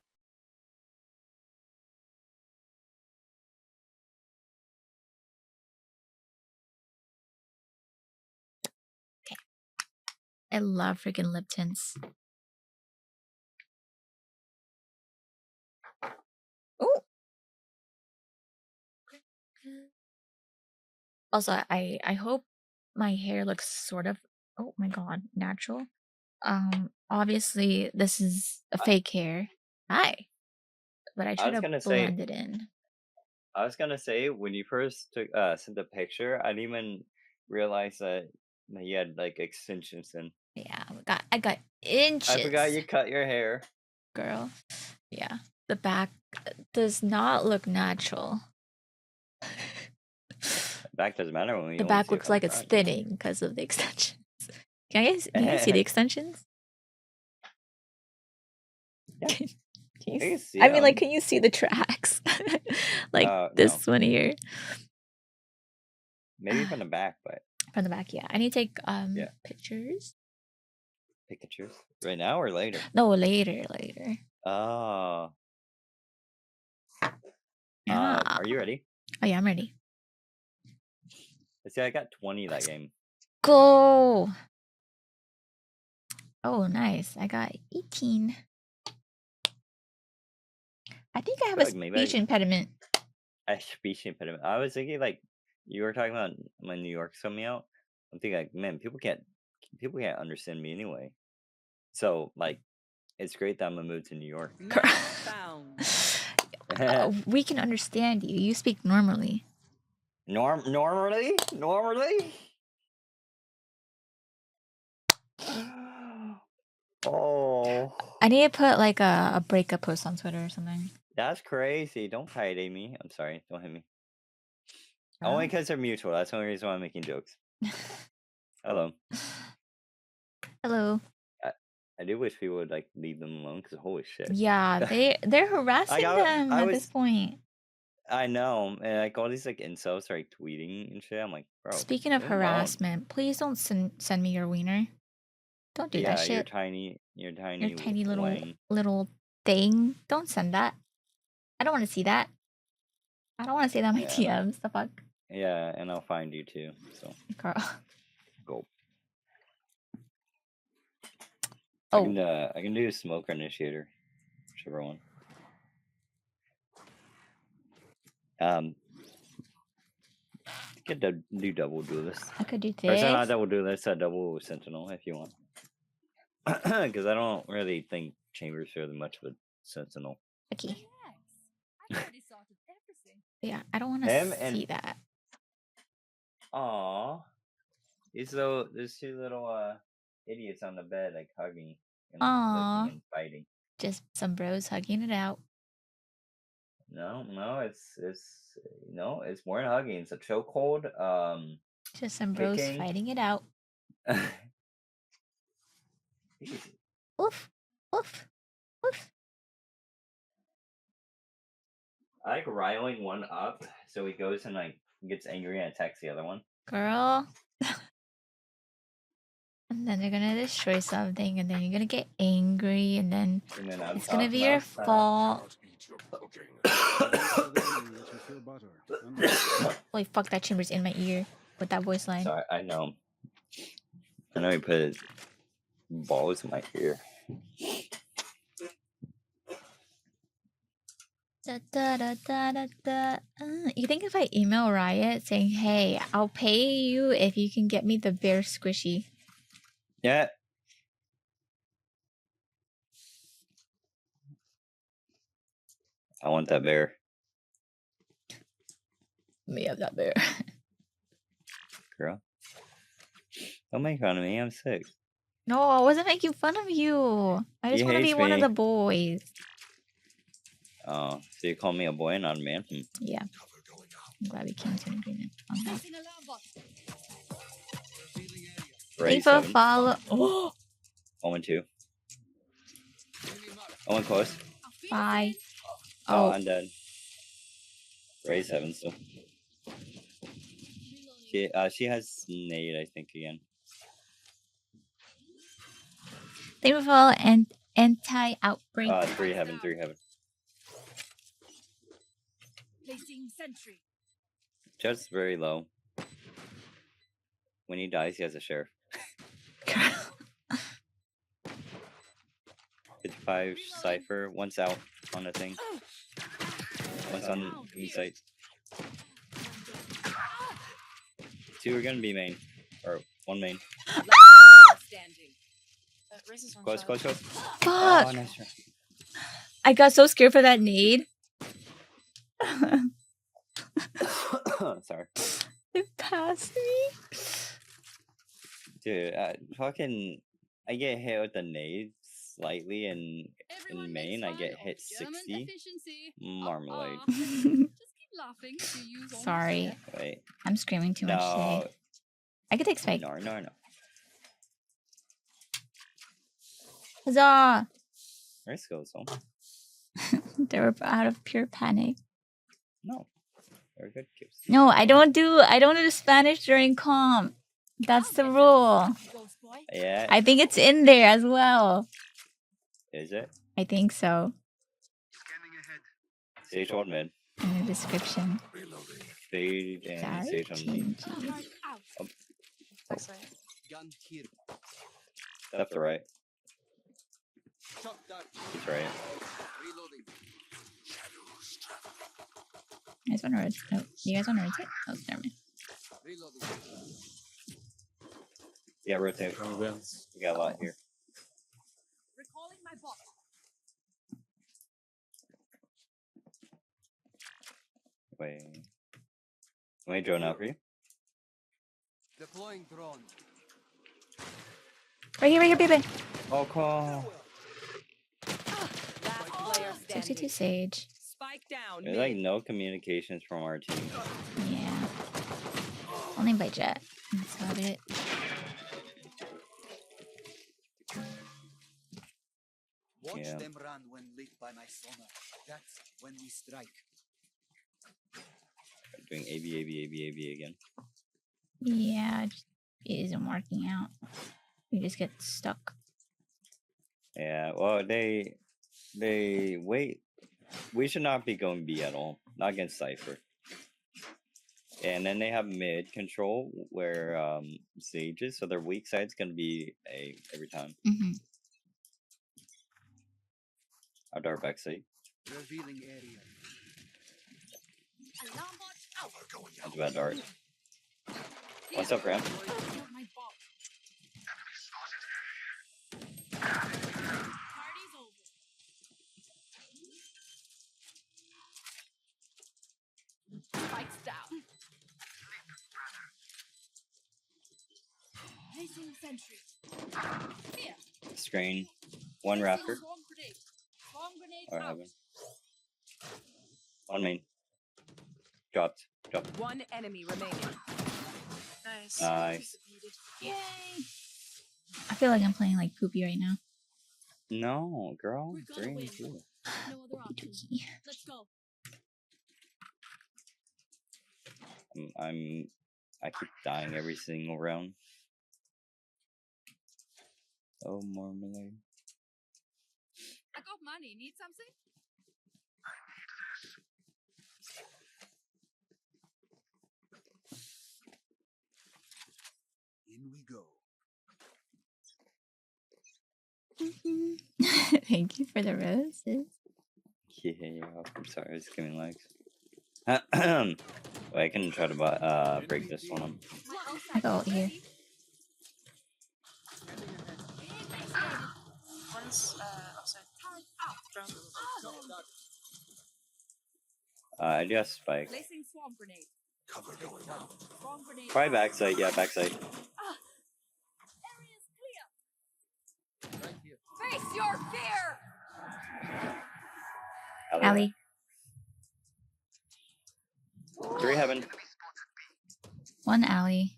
I love freaking lip tints. Oh. Also, I hope my hair looks sort of, oh my god, natural. Obviously this is a fake hair. Hi. But I try to blend it in. I was gonna say when you first took sent the picture, I didn't even realize that you had like extensions in. Yeah, I got inches. I forgot you cut your hair. Girl. Yeah. The back does not look natural. Back doesn't matter when we The only back see it looks from like the it's front. thinning because of the extensions. Can you see the extensions? Yeah. Can you I can s- see I mean, like, 'em. can you see the tracks? Like No. this one here. Maybe from the back, but From the back, yeah. I need to take Yeah. pictures. pictures right now or later. No, later. Oh. Yeah. Are you ready? Oh yeah, I'm ready. Let's see, I got 20 that game. Go. Oh, nice. I got 18. I think I have a Feel like maybe speech impediment. a speech impediment. I was thinking like you were talking about when New York's coming out. I'm thinking like, man, people can't understand me anyway. So like, it's great that I'm gonna move to New York. We can understand you. You speak normally. Normally. Oh, I need to put like a breakup post on Twitter or something. that's crazy. Don't hate me. I'm sorry. Don't hit me. Only Girl. because they're mutual. That's the only reason why I'm making jokes. Hello. Hello. I do wish people would like leave them alone because holy shit. Yeah, they're harassing them I at this point. I know, and like all these like incels are like tweeting and shit. I'm like, bro. Speaking of leave 'em alone. harassment, please don't send me your wiener. Don't do that Yeah, shit. you're tiny Your tiny wang. little thing. Don't send that. I don't want to see that. I don't want to see that in my Yeah. DMs. The fuck, Yeah, and I'll find you too. So girl. go. Oh, I can do smoker initiator, whichever one. Get the do double duelist. I could do Or this. sorry, not double duelist, a double sentinel if you want. Because I don't really think Chambers really much of a sentinel. Okay. Yeah, I don't want Him to and- see that. Aw, there's two little idiots on the bed like hugging and Aw. looking and fighting. Just some bros hugging it out. No, it's more than hugging. It's a chokehold. Just some bros Kicking. fighting it out. Oof, oof, oof. I like riling one up so he goes and like gets angry and attacks the other one. Girl. And then they're gonna destroy something, and then you're gonna get angry, and then And then on it's gonna top be your of that, fault. Wait, fuck, that chamber's in my ear with that voice line. sorry, I know he put his balls in my ear. Da, da, da, da, da, da. You think if I email Riot saying, hey, I'll pay you if you can get me the bear squishy? Yeah. I want that bear. Me have that bear. Girl. Don't make fun of me. I'm sick. No, I wasn't making fun of you. I just He want to be hates one of me. the boys. Oh, so you call me a boy and not a man? Yeah. I'm glad we came to an agreement on that. Ray Thanks for 7. follow. Oh, 0-2. 0 close. bye. Oh, Oh, I'm dead. Ray 7 still. She has nade, I think, again. thank you for follow and anti-outbreak. 3 heaven. Placing sentry. Jet's very low. When he dies, he has a sheriff. 55 Cypher. One's out on the thing. One's on B site. 2 are gonna be main. Or 1 main. Standing. Close. Fuck! Oh, nice try. I got so scared for that nade. Sorry. It passed me. Dude, fucking... I get hit with the nade slightly, and in main, I get hit 60. Marmalade. Just keep laughing if you use all my Sorry. stuff. Wait. I'm screaming too much No. today. I could take spike. No. Huzzah! Let's go, so. They were out of pure panic. No. Very good, kids. No, I don't do Spanish during comp. That's the rule. Ghost boy. Yeah. I think it's in there as well. Is it? I think so. Sage 1 mid. In the description. Fade and Sorry, Sage on me. Chingy. Out. Left to right. That's right. You guys want to red? Oh, you guys want to rotate? Oh, never mind. Yeah, rotate. We got a lot here. Recalling my bot. Wait. Let me drone out for you. Deploying drone. Right here, baby. Oh, call. Last player standing. 62 Sage. Spike down. There's like no communications from our team. Yeah. Only by Jet. That's about it. Watch Yeah. them run when lit by my sonar. That's when we strike. Doing AB again. Yeah, it isn't working out. You just get stuck. Yeah, well, they wait. We should not be going B at all. Not against Cypher. And then they have mid control where Sage is, so their weak side's gonna be A every time. Mm-hmm. Out our back side. Revealing area. Alarm bot out. That's bad dart. What's up, Ram? My bot. Party's over. Spikes down. Placing sentry. Here. Screen. One Placing raptor. swarm grenade. Swarm grenade Or out. heaven. One main. Dropped. One enemy remaining. Nice. Nice. Yay! I feel like I'm playing like Poopy right now. No, girl. We're gonna Green win. too. No other option. Dookie. Let's go. I keep dying every single round. Oh, marmalade. I got money. Need something? In we go. Thank you for the roses. Yeah, I'm sorry, I was giving likes. Wait, I can try to break this one up. I go out here. One's outside. Drone. I do have spike. Placing swarm grenade. Cover going out. Swarm grenade. Probably backside, yeah, backside. Area's clear. Right here. Face your fear. Allie. 3 heaven. One alley.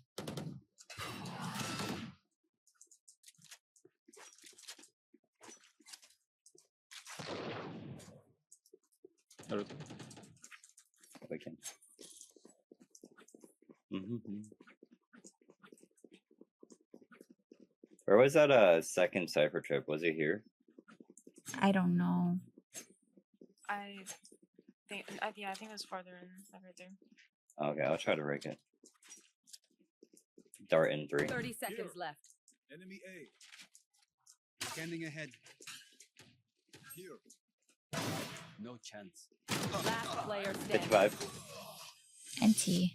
We can. Where was that second cipher trip? Was it here? I don't know. I think yeah, I think it was farther in, like right there. Okay, I'll try to rig it. Dart in 3. 30 seconds left. Enemy A. Scanning ahead. Here. No chance. Last player standing. 55. NT.